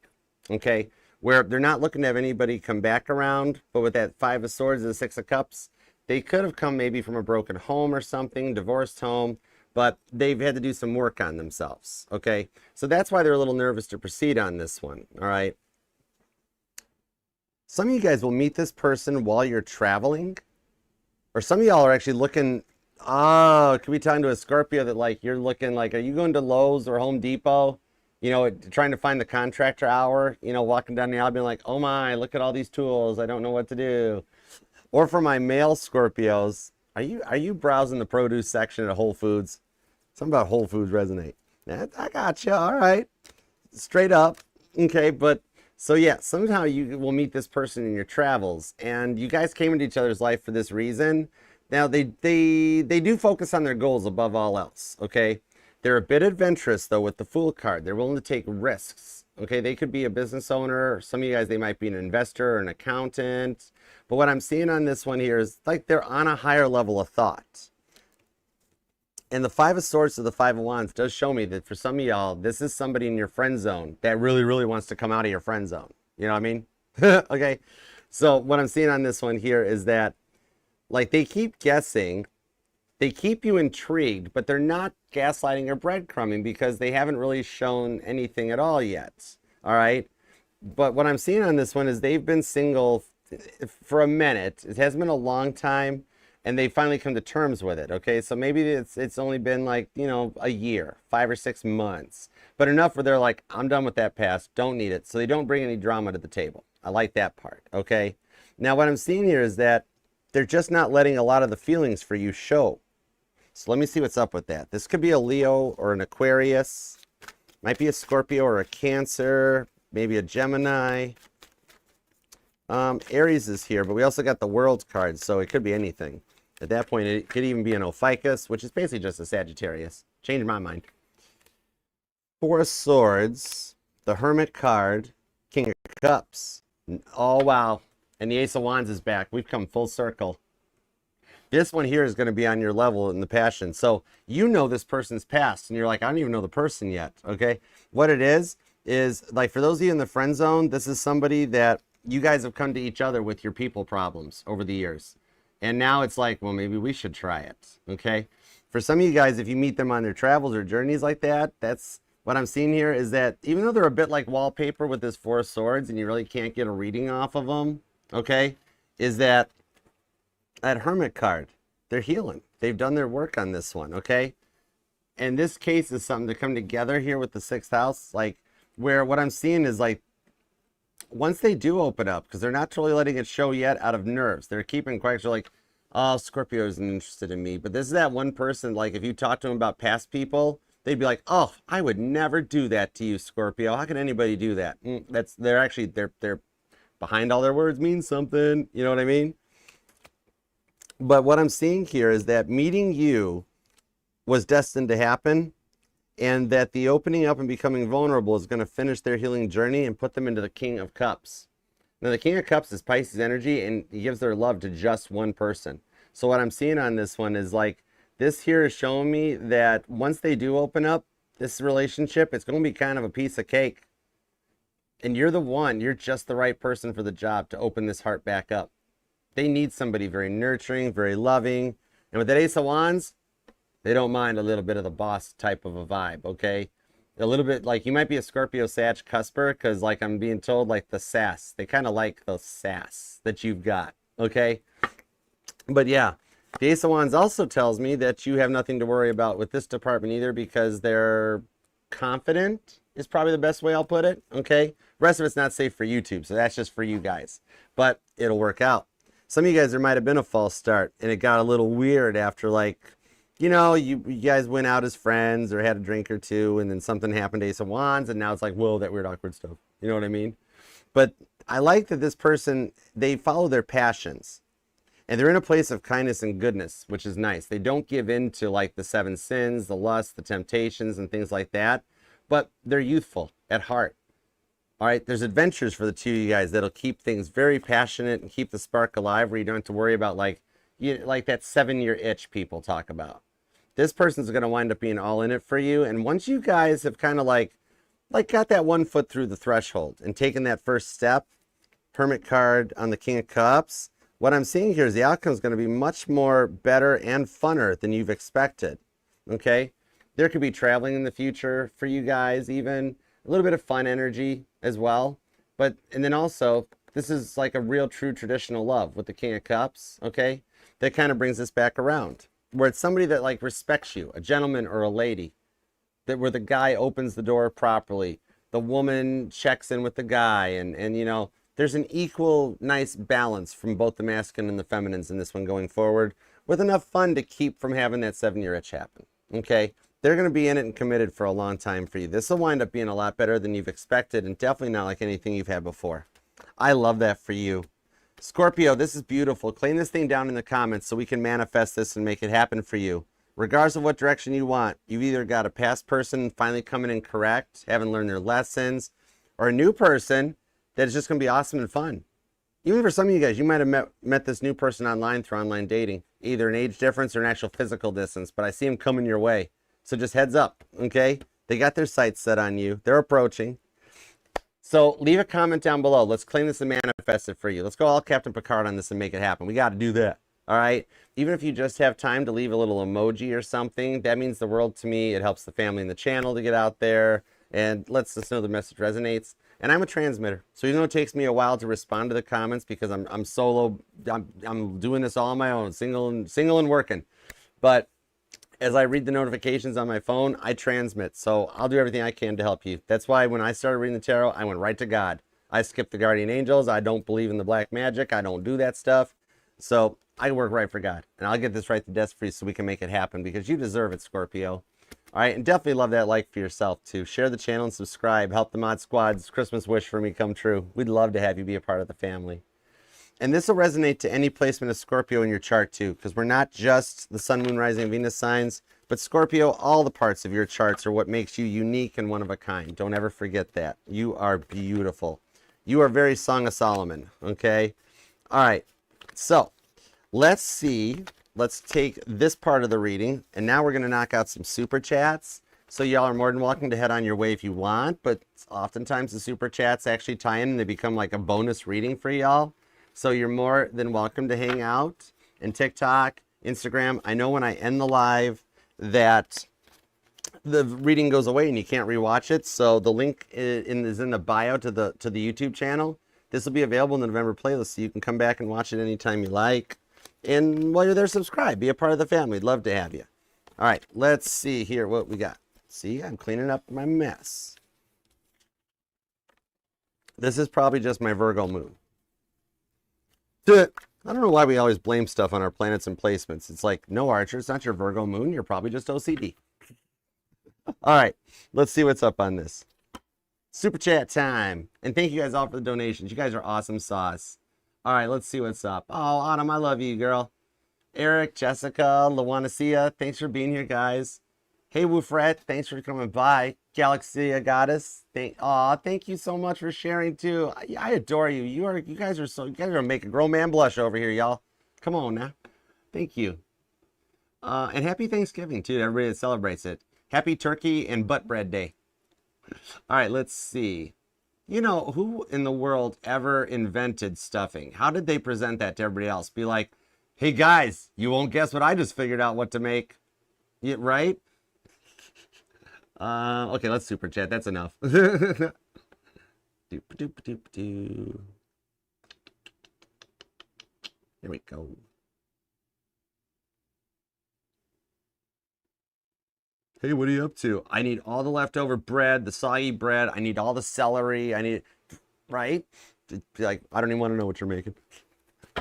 okay? Where they're not looking to have anybody come back around, but with that 5 of Swords and the 6 of Cups, they could have come maybe from a broken home or something, divorced home, but they've had to do some work on themselves, okay? So that's why they're a little nervous to proceed on this one, all right? Some of you guys will meet this person while you're traveling, or some of y'all are actually looking, oh, could be talking to a Scorpio that, like, you're looking like, are you going to Lowe's or Home Depot? You know, trying to find the contractor hour, you know, walking down the aisle being like, oh my, look at all these tools. I don't know what to do. Or for my male Scorpios, are you browsing the produce section at Whole Foods? Something about Whole Foods resonate. I got you. All right. Straight up. Okay. But so, yeah, somehow you will meet this person in your travels, and you guys came into each other's life for this reason. Now, they do focus on their goals above all else. Okay. They're a bit adventurous, though, with the Fool card. They're willing to take risks. Okay. They could be a business owner. Or some of you guys, they might be an investor or an accountant. But what I'm seeing on this one here is like they're on a higher level of thought. And the 5 of Swords to the 5 of Wands does show me that for some of y'all, this is somebody in your friend zone that really, really wants to come out of your friend zone. You know what I mean? Okay. So what I'm seeing on this one here is that, like, they keep guessing. They keep you intrigued, but they're not gaslighting or breadcrumbing because they haven't really shown anything at all yet. All right. But what I'm seeing on this one is they've been single for a minute. It has been a long time, and they finally come to terms with it. Okay, so maybe it's only been like, you know, a year, 5 or 6 months, but enough where they're like, I'm done with that past, don't need it. So they don't bring any drama to the table. I like that part. Okay, now what I'm seeing here is that they're just not letting a lot of the feelings for you show. So let me see what's up with that. This could be a Leo or an Aquarius, might be a Scorpio or a Cancer, maybe a Gemini. Aries is here, but we also got the World card, so it could be anything. At that point, it could even be an Ophiuchus, which is basically just a Sagittarius. Changed my mind. 4 of Swords, the Hermit card, King of Cups. Oh, wow. And the Ace of Wands is back. We've come full circle. This one here is going to be on your level in the passion. So you know this person's past, and you're like, I don't even know the person yet, okay? What it is, like, for those of you in the friend zone, this is somebody that you guys have come to each other with your people problems over the years. And now it's like, well, maybe we should try it, okay? For some of you guys, if you meet them on their travels or journeys like that, that's what I'm seeing here is that even though they're a bit like wallpaper with this 4 of Swords and you really can't get a reading off of them, okay, is that Hermit card, they're healing. They've done their work on this one, okay? And this case is something to come together here with the 6th house, like, where what I'm seeing is like, once they do open up, because they're not totally letting it show yet out of nerves. They're keeping quiet. They're like, oh, Scorpio isn't interested in me. But this is that one person, like, if you talk to them about past people, they'd be like, oh, I would never do that to you, Scorpio. How can anybody do that? They're behind all their words means something. You know what I mean? But what I'm seeing here is that meeting you was destined to happen, and that the opening up and becoming vulnerable is going to finish their healing journey and put them into the King of Cups. Now, the King of Cups is Pisces energy, and he gives their love to just one person. So what I'm seeing on this one is like, this here is showing me that once they do open up this relationship, it's going to be kind of a piece of cake. And you're the one, you're just the right person for the job to open this heart back up. They need somebody very nurturing, very loving. And with that Ace of Wands, they don't mind a little bit of the boss type of a vibe, okay? A little bit like, you might be a Scorpio Sag cusper, because like I'm being told, like the sass. They kind of like the sass that you've got, okay? But yeah, the Ace of Wands also tells me that you have nothing to worry about with this department either, because they're confident is probably the best way I'll put it, okay? The rest of it's not safe for YouTube, so that's just for you guys. But it'll work out. Some of you guys, there might have been a false start, and it got a little weird after, like, you know, you guys went out as friends or had a drink or two, and then something happened to Ace of Wands, and now it's like, whoa, that weird, awkward stuff. You know what I mean? But I like that this person, they follow their passions, and they're in a place of kindness and goodness, which is nice. They don't give in to, like, the 7 sins, the lust, the temptations, and things like that, but they're youthful at heart. All right, there's adventures for the two of you guys that'll keep things very passionate and keep the spark alive, where you don't have to worry about, like, like that 7-year itch people talk about. This person's going to wind up being all in it for you. And once you guys have kind of like got that 1 foot through the threshold and taken that first step, Hermit card on the King of Cups, what I'm seeing here is the outcome is going to be much more better and funner than you've expected. Okay? There could be traveling in the future for you guys, even a little bit of fun energy as well. But, and then also, this is like a real true traditional love with the King of Cups, okay? That kind of brings this back around, where it's somebody that like respects you, a gentleman or a lady, that where the guy opens the door properly, the woman checks in with the guy, and you know, there's an equal nice balance from both the masculine and the feminines in this one going forward, with enough fun to keep from having that 7-year itch happen, okay? They're going to be in it and committed for a long time for you. This will wind up being a lot better than you've expected, and definitely not like anything you've had before. I love that for you. Scorpio, this is beautiful. Claim this thing down in the comments so we can manifest this and make it happen for you. Regardless of what direction you want, you've either got a past person finally coming in correct, haven't learned their lessons, or a new person that is just going to be awesome and fun. Even for some of you guys, you might have met this new person online through online dating, either an age difference or an actual physical distance, but I see them coming your way. So just heads up, okay? They got their sights set on you. They're approaching. So leave a comment down below. Let's claim this and manifest it for you. Let's go all Captain Picard on this and make it happen. We got to do that, all right? Even if you just have time to leave a little emoji or something, that means the world to me. It helps the family and the channel to get out there and lets us know the message resonates. And I'm a transmitter, so even though it takes me a while to respond to the comments because I'm solo, I'm doing this all on my own, single and working. But as I read the notifications on my phone, I transmit. So I'll do everything I can to help you. That's why when I started reading the tarot, I went right to God. I skipped the guardian angels. I don't believe in the black magic. I don't do that stuff. So I work right for God. And I'll get this right to desk for you so we can make it happen because you deserve it, Scorpio. All right, and definitely love that like for yourself too. Share the channel and subscribe. Help the Mod Squad's Christmas wish for me come true. We'd love to have you be a part of the family. And this will resonate to any placement of Scorpio in your chart too, because we're not just the Sun, Moon, Rising, and Venus signs, but Scorpio, all the parts of your charts are what makes you unique and one of a kind. Don't ever forget that. You are beautiful. You are very Song of Solomon, okay? All right, so let's see. Let's take this part of the reading, and now we're going to knock out some super chats. So y'all are more than welcome to head on your way if you want, but oftentimes the super chats actually tie in and they become like a bonus reading for y'all. So you're more than welcome to hang out in TikTok, Instagram. I know when I end the live that the reading goes away and you can't rewatch it. So the link is in the bio to the YouTube channel. This will be available in the November playlist, so you can come back and watch it anytime you like. And while you're there, subscribe. Be a part of the family. We'd love to have you. All right, let's see here what we got. See, I'm cleaning up my mess. This is probably just my Virgo moon. I don't know why we always blame stuff on our planets and placements. It's like, no, Archer, it's not your Virgo moon. You're probably just OCD. All right, let's see what's up on this. Super chat time. And thank you guys all for the donations. You guys are awesome sauce. All right, let's see what's up. Oh, Autumn, I love you, girl. Eric, Jessica, Lawanacia, thanks for being here, guys. Hey, Woofret, thanks for coming by. Galaxia Goddess, thank you so much for sharing too. I adore you. You guys are making a grown man blush over here, y'all. Come on now. Thank you. And happy Thanksgiving too to everybody that celebrates it. Happy Turkey and Butt Bread Day. All right, let's see. You know, who in the world ever invented stuffing? How did they present that to everybody else? Be like, hey guys, you won't guess what I just figured out what to make. Yeah, right? Okay, let's super chat. That's enough. Doop, doop, doop, doop. Here we go. Hey, what are you up to? I need all the leftover bread, the soggy bread. I need all the celery. I need, right? Like, I don't even want to know what you're making.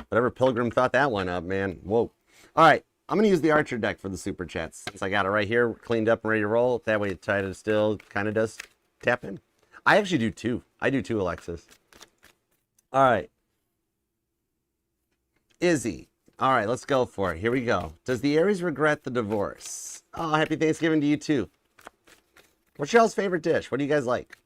Whatever pilgrim thought that one up, man. Whoa. All right. I'm going to use the Archer deck for the super chats. Since I got it right here, cleaned up and ready to roll. That way it try to still kind of does tap in. I actually do two. I do two, Alexis. All right. Izzy. All right, let's go for it. Here we go. Does the Aries regret the divorce? Oh, happy Thanksgiving to you too. What's y'all's favorite dish? What do you guys like?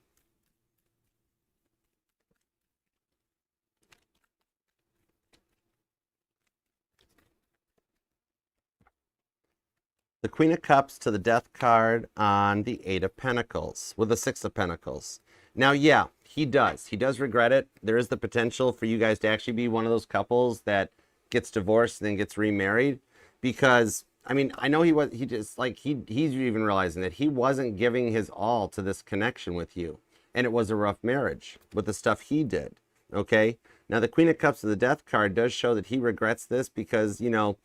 The Queen of Cups to the Death card on the Eight of Pentacles with the Six of Pentacles. Now, yeah, he does. He does regret it. There is the potential for you guys to actually be one of those couples that gets divorced and then gets remarried. Because, I mean, I know he's even realizing that he wasn't giving his all to this connection with you. And it was a rough marriage with the stuff he did. Okay? Now, the Queen of Cups to the Death card does show that he regrets this because, you know,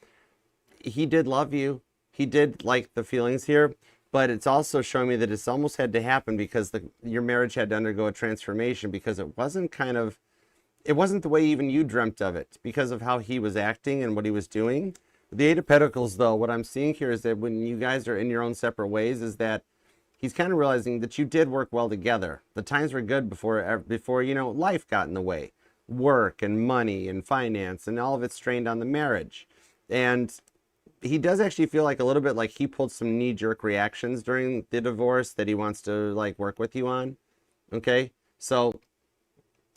he did love you. He did like the feelings here, but it's also showing me that it's almost had to happen because your marriage had to undergo a transformation because it wasn't the way even you dreamt of it because of how he was acting and what he was doing. The Eight of Pentacles, though, what I'm seeing here is that when you guys are in your own separate ways is that he's kind of realizing that you did work well together. The times were good before you know, life got in the way. Work and money and finance and all of it strained on the marriage. And he does actually feel like a little bit like he pulled some knee-jerk reactions during the divorce that he wants to like work with you on. Okay, so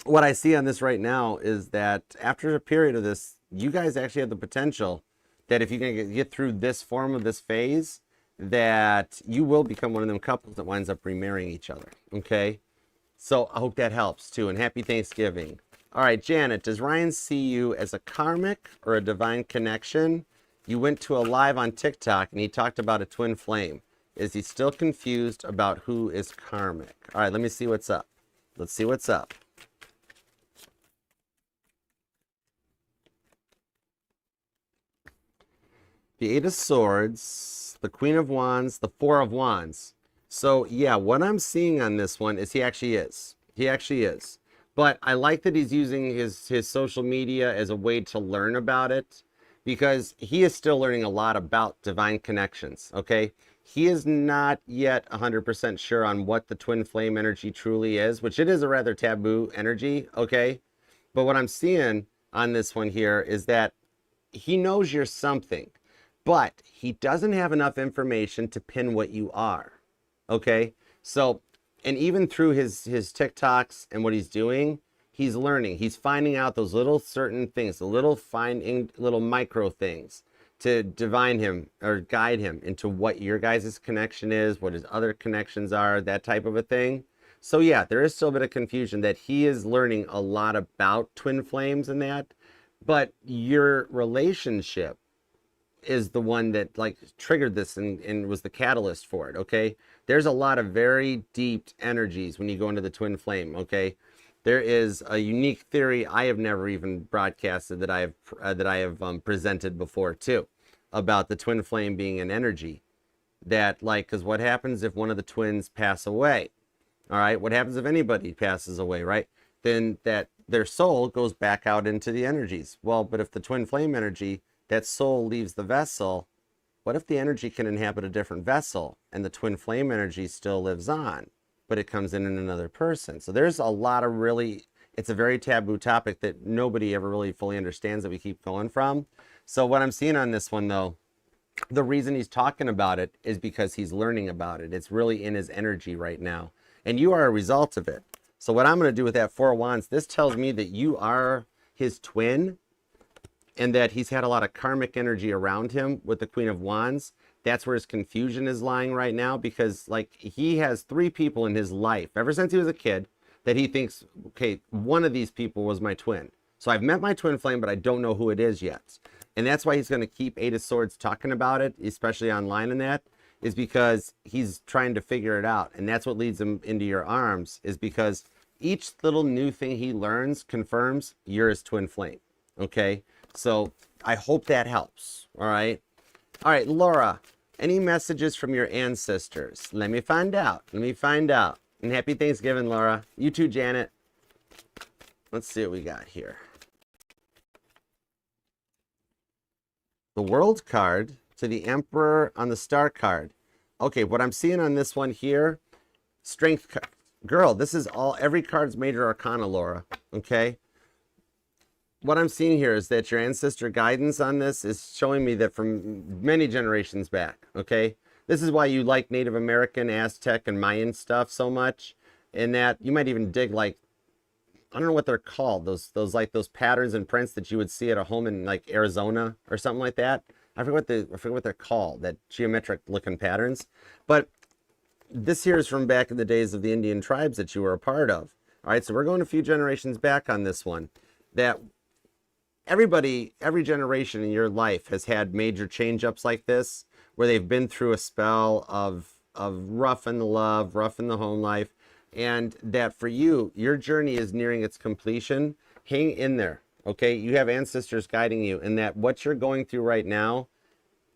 what I see on this right now is that after a period of this, you guys actually have the potential that if you can get through this form of this phase, that you will become one of them couples that winds up remarrying each other. Okay, so I hope that helps too, and happy Thanksgiving. All right, Janet, does Ryan see you as a karmic or a divine connection? You went to a live on TikTok and he talked about a twin flame. Is he still confused about who is karmic? All right, let me see what's up. Let's see what's up. The Eight of Swords, the Queen of Wands, the Four of Wands. So yeah, what I'm seeing on this one is he actually is. He actually is. But I like that he's using his social media as a way to learn about it, because he is still learning a lot about divine connections, okay? He is not yet 100% sure on what the twin flame energy truly is, which it is a rather taboo energy, okay? But what I'm seeing on this one here is that he knows you're something, but he doesn't have enough information to pin what you are, okay? So, and even through his TikToks and what he's doing, he's learning. He's finding out those little certain things, the little micro things to divine him or guide him into what your guys' connection is, what his other connections are, that type of a thing. So yeah, there is still a bit of confusion that he is learning a lot about twin flames and that, but your relationship is the one that like triggered this and was the catalyst for it, okay? There's a lot of very deep energies when you go into the twin flame, okay? There is a unique theory I have never even broadcasted that I have presented before too, about the twin flame being an energy that, like, because what happens if one of the twins pass away? All right, what happens if anybody passes away, right? Then that their soul goes back out into the energies. Well, but if the twin flame energy, that soul leaves the vessel, what if the energy can inhabit a different vessel and the twin flame energy still lives on, but it comes in another person? So there's a lot of really, it's a very taboo topic that nobody ever really fully understands that we keep going from. So what I'm seeing on this one though, the reason he's talking about it is because he's learning about it. It's really in his energy right now. And you are a result of it. So what I'm going to do with that Four of Wands, this tells me that you are his twin and that he's had a lot of karmic energy around him with the Queen of Wands. That's where his confusion is lying right now, because like he has 3 people in his life ever since he was a kid that he thinks, okay, one of these people was my twin. So I've met my twin flame, but I don't know who it is yet. And that's why he's going to keep 8 of Swords talking about it, especially online and that, is because he's trying to figure it out. And that's what leads him into your arms, is because each little new thing he learns confirms you're his twin flame. Okay? So I hope that helps. All right? All right, Laura, any messages from your ancestors? Let me find out. Let me find out. And happy Thanksgiving, Laura. You too, Janet. Let's see what we got here. The World card to the Emperor on the Star card. Okay, what I'm seeing on this one here, Strength card. Girl, this is all, every card's major arcana, Laura. Okay? What I'm seeing here is that your ancestor guidance on this is showing me that from many generations back. Okay? This is why you like Native American, Aztec, and Mayan stuff so much. And that you might even dig like, I don't know what they're called, those patterns and prints that you would see at a home in like Arizona or something like that. I forget what they're called, that geometric looking patterns. But this here is from back in the days of the Indian tribes that you were a part of. All right, so we're going a few generations back on this one. That everybody, every generation in your life has had major change-ups like this, where they've been through a spell of rough in the love, rough in the home life. And that for you, your journey is nearing its completion. Hang in there, okay? You have ancestors guiding you, and that what you're going through right now,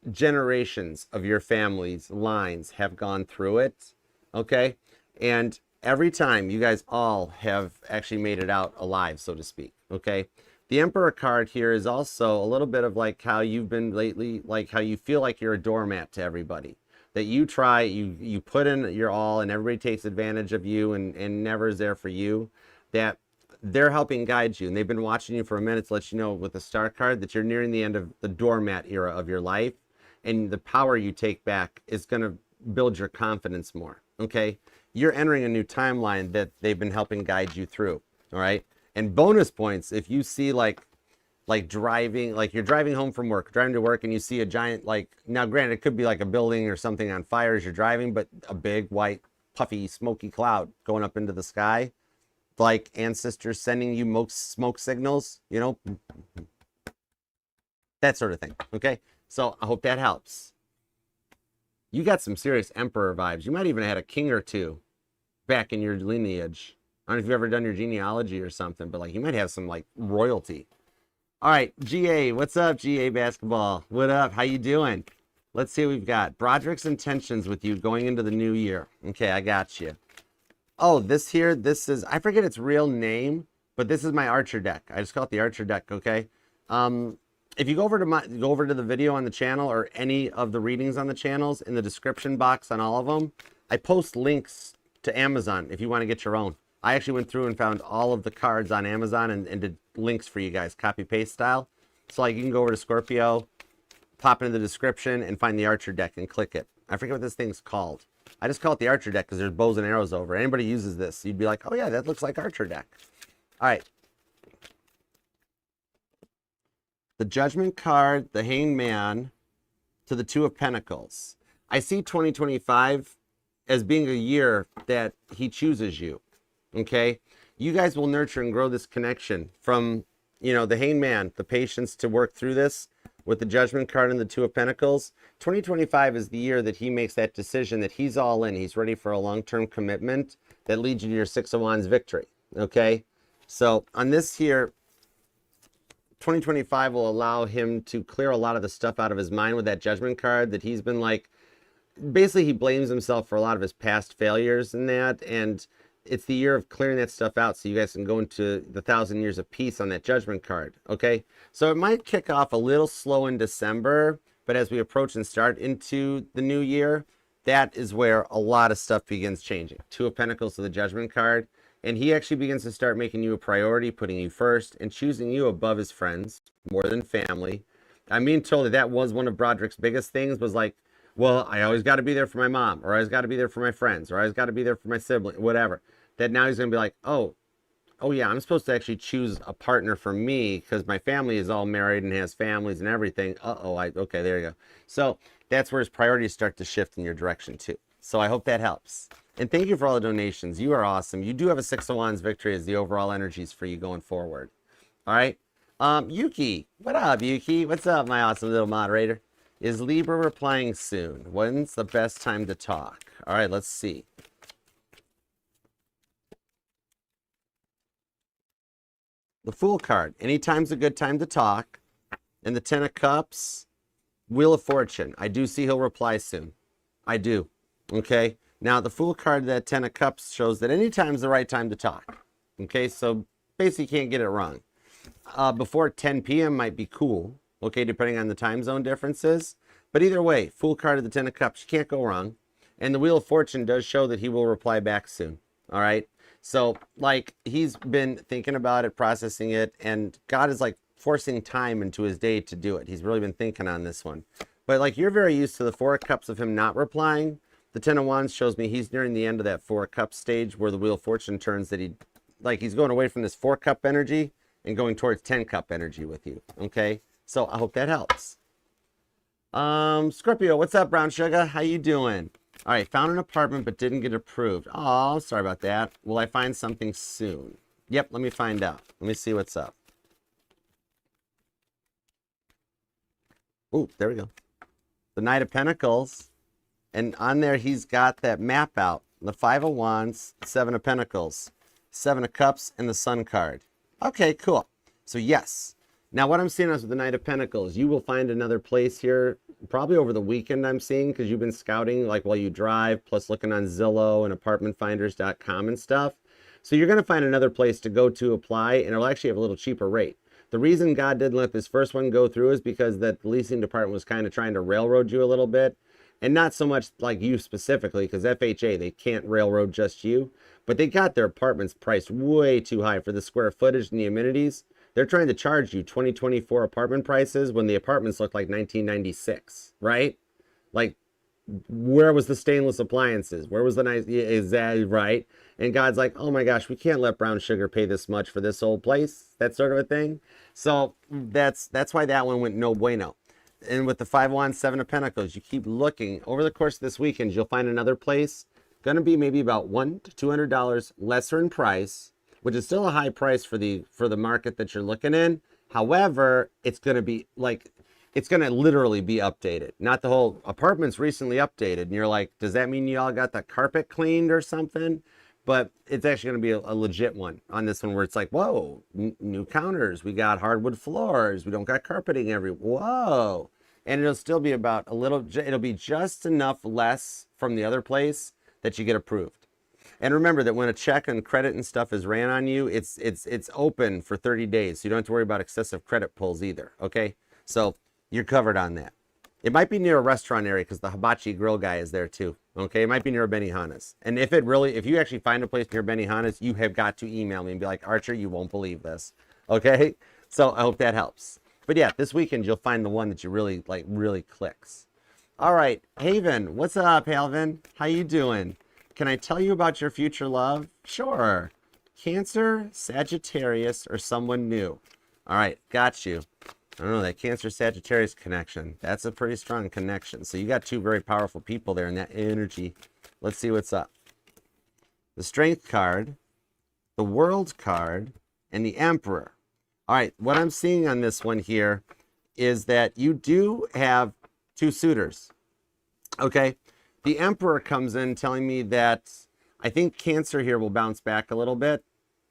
generations of your family's lines have gone through it, okay? And every time, you guys all have actually made it out alive, so to speak, okay? The Emperor card here is also a little bit of like how you've been lately, like how you feel like you're a doormat to everybody. That you try, you put in your all and everybody takes advantage of you and never is there for you. That they're helping guide you. And they've been watching you for a minute to let you know with the Star card that you're nearing the end of the doormat era of your life. And the power you take back is going to build your confidence more. Okay? You're entering a new timeline that they've been helping guide you through. All right? And bonus points, if you see like driving, like you're driving home from work, driving to work, and you see a giant, like, now granted, it could be like a building or something on fire as you're driving, but a big, white, puffy, smoky cloud going up into the sky, like ancestors sending you smoke signals, you know, that sort of thing, okay? So I hope that helps. You got some serious Emperor vibes. You might even have had a king or two back in your lineage. I don't know if you've ever done your genealogy or something, but like you might have some like royalty. All right, GA, what's up, GA Basketball? What up? How you doing? Let's see what we've got. Broderick's intentions with you going into the new year. Okay, I got you. Oh, this is, I forget its real name, but this is my Archer deck. I just call it the Archer deck, okay? If you go over to the video on the channel or any of the readings on the channels, in the description box on all of them, I post links to Amazon if you want to get your own. I actually went through and found all of the cards on Amazon and did links for you guys, copy-paste style. So like you can go over to Scorpio, pop into the description, and find the Archer deck and click it. I forget what this thing's called. I just call it the Archer deck because there's bows and arrows over. Anybody uses this, you'd be like, oh yeah, that looks like Archer deck. All right. The Judgment card, the Hanged Man, to the Two of Pentacles. I see 2025 as being a year that he chooses you. Okay, you guys will nurture and grow this connection from, you know, the Hanged Man, the patience to work through this with the Judgment card and the Two of Pentacles. 2025 is the year that he makes that decision that he's all in. He's ready for a long-term commitment that leads you to your Six of Wands victory. Okay, so on this here, 2025 will allow him to clear a lot of the stuff out of his mind with that Judgment card that he's been like, basically he blames himself for a lot of his past failures and that, and it's the year of clearing that stuff out so you guys can go into the 1,000 years of peace on that Judgment card, okay? So it might kick off a little slow in December, But as we approach and start into the new year, that is where a lot of stuff begins changing. Two of Pentacles to the Judgment card. And he actually begins to start making you a priority, putting you first, and choosing you above his friends, more than family. I'm being told that that was one of Broderick's biggest things, was like, well, I always got to be there for my mom, or I always got to be there for my friends, or I always got to be there for my sibling, whatever. That now he's going to be like, oh yeah, I'm supposed to actually choose a partner for me because my family is all married and has families and everything. Okay, there you go. So that's where his priorities start to shift in your direction too. So I hope that helps. And thank you for all the donations. You are awesome. You do have a Six of Wands victory as the overall energies for you going forward. All right. Yuki. What up, Yuki? What's up, my awesome little moderator? Is Libra replying soon? When's the best time to talk? All right, let's see. The Fool card. Anytime's a good time to talk. And the Ten of Cups. Wheel of Fortune. I do see he'll reply soon. I do. Okay. Now, the Fool card, that Ten of Cups, shows that anytime's the right time to talk. Okay, so basically you can't get it wrong. Before 10 p.m. might be cool, okay, depending on the time zone differences. But either way, Fool card of the Ten of Cups, you can't go wrong. And the Wheel of Fortune does show that he will reply back soon. All right? So, like, he's been thinking about it, processing it, and God is, like, forcing time into his day to do it. He's really been thinking on this one. But, like, you're very used to the Four of Cups of him not replying. The Ten of Wands shows me he's nearing the end of that Four Cup stage where the Wheel of Fortune turns, that he's going away from this 4 cup energy and going towards 10 cup energy with you. Okay? So I hope that helps. Scorpio, what's up, brown sugar? How you doing? All right, found an apartment but didn't get approved. Oh, sorry about that. Will I find something soon? Yep, let me find out. Let me see what's up. Ooh, there we go. The Knight of Pentacles. And on there, he's got that map out. The Five of Wands, Seven of Pentacles, Seven of Cups, and the Sun card. Okay, cool. So yes. Now what I'm seeing is with the Knight of Pentacles, you will find another place here, probably over the weekend I'm seeing, because you've been scouting like while you drive, plus looking on Zillow and apartmentfinders.com and stuff. So you're going to find another place to go to apply, and it'll actually have a little cheaper rate. The reason God didn't let this first one go through is because that leasing department was kind of trying to railroad you a little bit. And not so much like you specifically, because FHA, they can't railroad just you. But they got their apartments priced way too high for the square footage and the amenities. They're trying to charge you 2024 apartment prices when the apartments look like 1996, right? Like, where was the stainless appliances? Where was the nice, is that right? And God's like, oh my gosh, we can't let brown sugar pay this much for this old place, that sort of a thing. So that's why that one went no bueno. And with the Five of Wands, Seven of Pentacles, you keep looking. Over the course of this weekend, you'll find another place. Going to be maybe about $100 to $200 lesser in price, which is still a high price for the market that you're looking in. However, it's going to be like, it's going to literally be updated. Not the whole apartment's recently updated. And you're like, does that mean you all got the carpet cleaned or something? But it's actually going to be a legit one on this one where it's like, whoa, new counters. We got hardwood floors. We don't got carpeting whoa. And it'll still be about a little, it'll be just enough less from the other place that you get approved. And remember that when a check and credit and stuff is ran on you, it's open for 30 days. So you don't have to worry about excessive credit pulls either. Okay. So you're covered on that. It might be near a restaurant area because the hibachi grill guy is there too. Okay. It might be near Benihana's. And if you actually find a place near Benihana's, you have got to email me and be like, Archer, you won't believe this. Okay. So I hope that helps. But yeah, this weekend you'll find the one that you really like, really clicks. All right, Haven, what's up, Haven? How you doing? Can I tell you about your future love? Sure. Cancer, Sagittarius, or someone new. All right, got you. I don't know, that Cancer-Sagittarius connection. That's a pretty strong connection. So you got two very powerful people there in that energy. Let's see what's up. The Strength card, the World card, and the Emperor. All right, what I'm seeing on this one here is that you do have two suitors, okay? The Emperor comes in telling me that I think Cancer here will bounce back a little bit,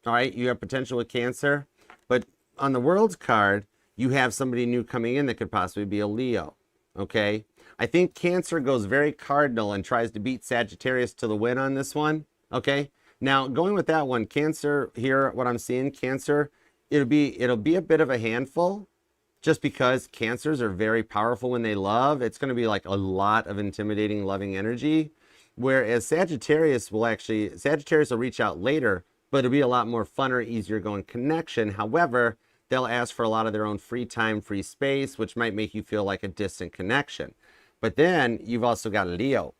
all right? You have potential with Cancer, but on the World card, you have somebody new coming in that could possibly be a Leo, okay? I think Cancer goes very cardinal and tries to beat Sagittarius to the win on this one, okay? Now, going with that one, Cancer here, what I'm seeing, Cancer, it'll be a bit of a handful, just because Cancers are very powerful when they love. It's going to be like a lot of intimidating, loving energy. Whereas Sagittarius will reach out later, but it'll be a lot more funner, easier going connection. However, they'll ask for a lot of their own free time, free space, which might make you feel like a distant connection. But then you've also got Leo.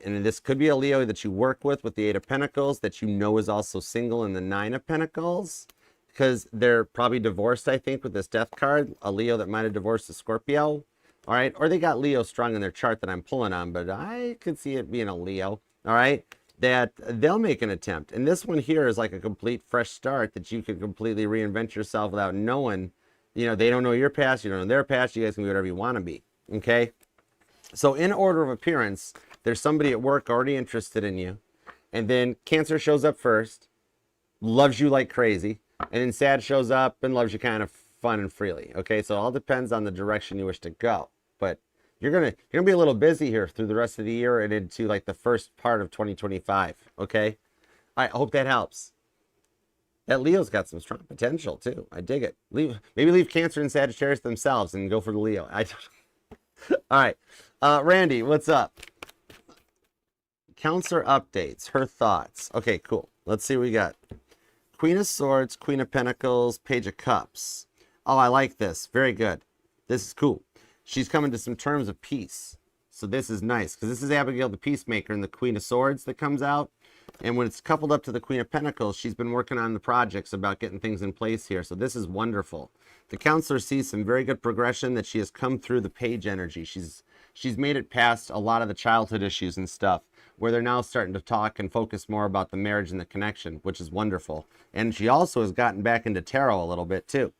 And this could be a Leo that you work with the Eight of Pentacles, that you know is also single in the Nine of Pentacles, because they're probably divorced, I think, with this Death card. A Leo that might have divorced a Scorpio. All right. Or they got Leo strong in their chart that I'm pulling on, but I could see it being a Leo. All right. That they'll make an attempt. And this one here is like a complete fresh start that you could completely reinvent yourself without knowing. You know, they don't know your past. You don't know their past. You guys can be whatever you want to be. Okay. So in order of appearance, there's somebody at work already interested in you. And then Cancer shows up first, loves you like crazy. And then Sag shows up and loves you kind of fun and freely. Okay, so it all depends on the direction you wish to go. But you're gonna be a little busy here through the rest of the year and into like the first part of 2025. Okay, I hope that helps. That Leo's got some strong potential too. I dig it. Maybe leave Cancer and Sagittarius themselves and go for the Leo. All right, Randy, what's up? Counselor updates, her thoughts. Okay, cool. Let's see what we got. Queen of Swords, Queen of Pentacles, Page of Cups. Oh, I like this. Very good. This is cool. She's coming to some terms of peace. So this is nice, because this is Abigail the Peacemaker and the Queen of Swords that comes out. And when it's coupled up to the Queen of Pentacles, she's been working on the projects about getting things in place here. So this is wonderful. The counselor sees some very good progression, that she has come through the page energy. She's made it past a lot of the childhood issues and stuff, where they're now starting to talk and focus more about the marriage and the connection, which is wonderful. And she also has gotten back into tarot a little bit too.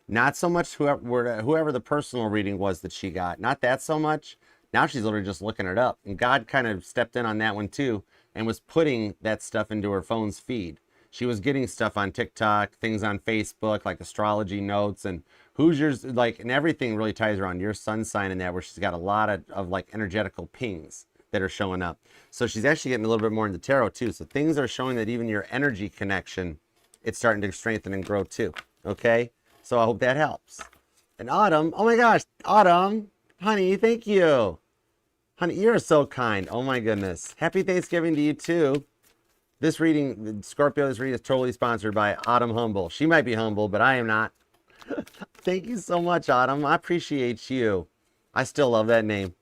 Not so much whoever the personal reading was that she got. Not that so much. Now she's literally just looking it up. And God kind of stepped in on that one too and was putting that stuff into her phone's feed. She was getting stuff on TikTok, things on Facebook, like astrology notes, and who's yours, like, and everything really ties around your sun sign in that, where she's got a lot of like energetical pings that are showing up. So she's actually getting a little bit more into tarot too. So things are showing that even your energy connection, it's starting to strengthen and grow too. Okay. So I hope that helps. And Autumn, oh my gosh, Autumn, honey, thank you. Honey, you're so kind. Oh my goodness. Happy Thanksgiving to you too. This reading, Scorpio, this reading is totally sponsored by Autumn Humble. She might be humble, but I am not. Thank you so much, Autumn. I appreciate you. I still love that name.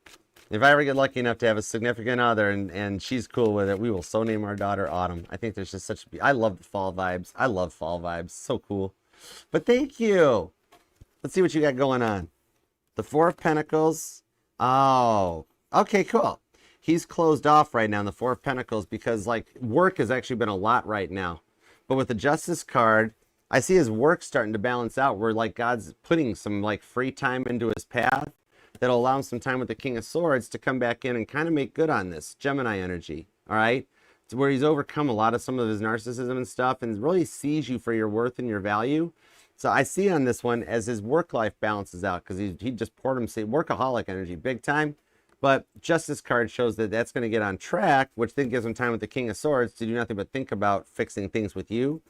If I ever get lucky enough to have a significant other and she's cool with it, we will so name our daughter Autumn. I think there's just such, I love the fall vibes. I love fall vibes. So cool. But thank you. Let's see what you got going on. The Four of Pentacles. Oh, okay, cool. He's closed off right now in the Four of Pentacles because like work has actually been a lot right now. But with the Justice card, I see his work starting to balance out, where like God's putting some like free time into his path that'll allow him some time with the King of Swords to come back in and kind of make good on this Gemini energy. All right. To where he's overcome a lot of some of his narcissism and stuff and really sees you for your worth and your value. So I see on this one as his work life balances out, because he just poured himself workaholic energy big time. But Justice card shows that that's going to get on track, which then gives him time with the King of Swords to do nothing but think about fixing things with you.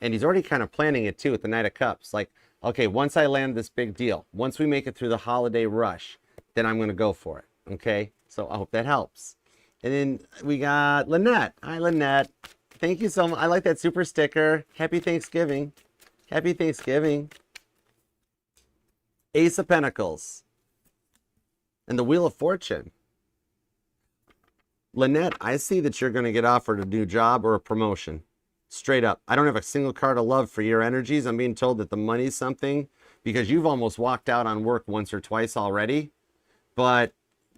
And he's already kind of planning it too with the Knight of Cups. Like, okay, once I land this big deal, once we make it through the holiday rush, then I'm going to go for it. Okay, so I hope that helps. And then we got Lynette. Hi, Lynette. Thank you so much. I like that super sticker. Happy Thanksgiving. Happy Thanksgiving. Ace of Pentacles. And the Wheel of Fortune. Lynette, I see that you're going to get offered a new job or a promotion. Straight up. I don't have a single card of love for your energies. I'm being told that the money's something, because you've almost walked out on work once or twice already. But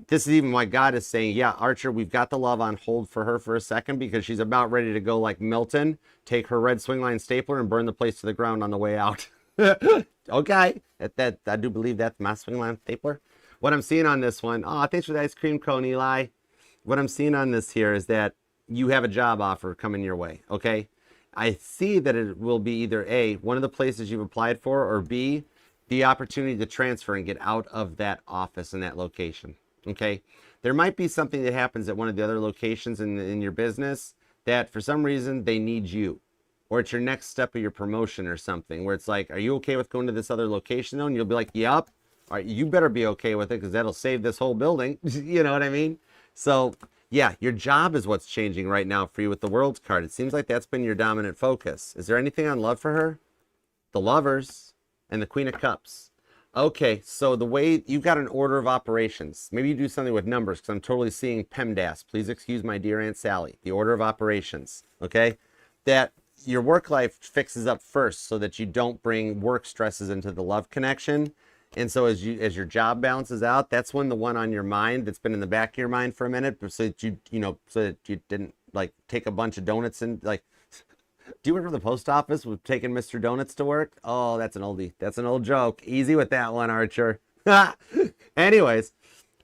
this is even why God is saying, yeah, Archer, we've got the love on hold for her for a second, because she's about ready to go like Milton, take her red swingline stapler and burn the place to the ground on the way out. Okay. I do believe that's my swingline stapler. What I'm seeing on this one, oh, thanks for the ice cream cone, Eli. What I'm seeing on this here is that you have a job offer coming your way, okay? I see that it will be either A, one of the places you've applied for, or B, the opportunity to transfer and get out of that office in that location, okay? There might be something that happens at one of the other locations in your business that for some reason they need you, or it's your next step of your promotion or something, where it's like, are you okay with going to this other location though? And you'll be like, yep. All right, you better be okay with it because that'll save this whole building. You know what I mean? So yeah, your job is what's changing right now for you with the World's card. It seems like that's been your dominant focus. Is there anything on love for her? The Lovers and the Queen of Cups. Okay, so the way you've got an order of operations. Maybe you do something with numbers because I'm totally seeing PEMDAS. Please excuse my dear Aunt Sally. The order of operations, okay? That your work life fixes up first so that you don't bring work stresses into the love connection. And so as your job balances out, that's when the one on your mind that's been in the back of your mind for a minute, so that so that you didn't like take a bunch of donuts and like. Do you work for the post office with taking Mr. Donuts to work? Oh, that's an oldie. That's an old joke. Easy with that one, Archer. Anyways,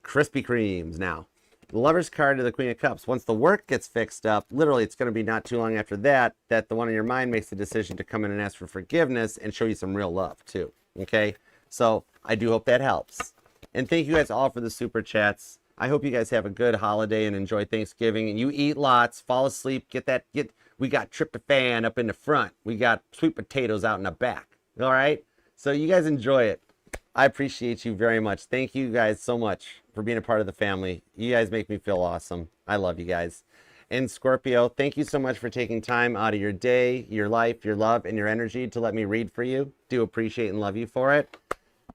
Krispy Kremes now. The Lover's card to the Queen of Cups. Once the work gets fixed up, literally it's going to be not too long after that the one on your mind makes the decision to come in and ask for forgiveness and show you some real love too. Okay? So I do hope that helps. And thank you guys all for the super chats. I hope you guys have a good holiday and enjoy Thanksgiving. And you eat lots, fall asleep, we got tryptophan up in the front. We got sweet potatoes out in the back. All right? So you guys enjoy it. I appreciate you very much. Thank you guys so much for being a part of the family. You guys make me feel awesome. I love you guys. And Scorpio, thank you so much for taking time out of your day, your life, your love, and your energy to let me read for you. Do appreciate and love you for it.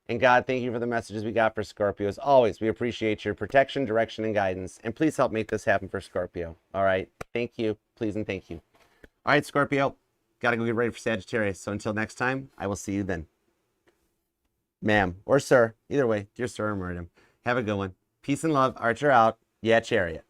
And God, thank you for the messages we got for Scorpio. As always, we appreciate your protection, direction, and guidance. And please help make this happen for Scorpio. All right? Thank you. Please and thank you. All right, Scorpio. Got to go get ready for Sagittarius. So until next time, I will see you then. Ma'am or sir. Either way, dear sir or madam. Have a good one. Peace and love. Archer out. Yeah, Chariot.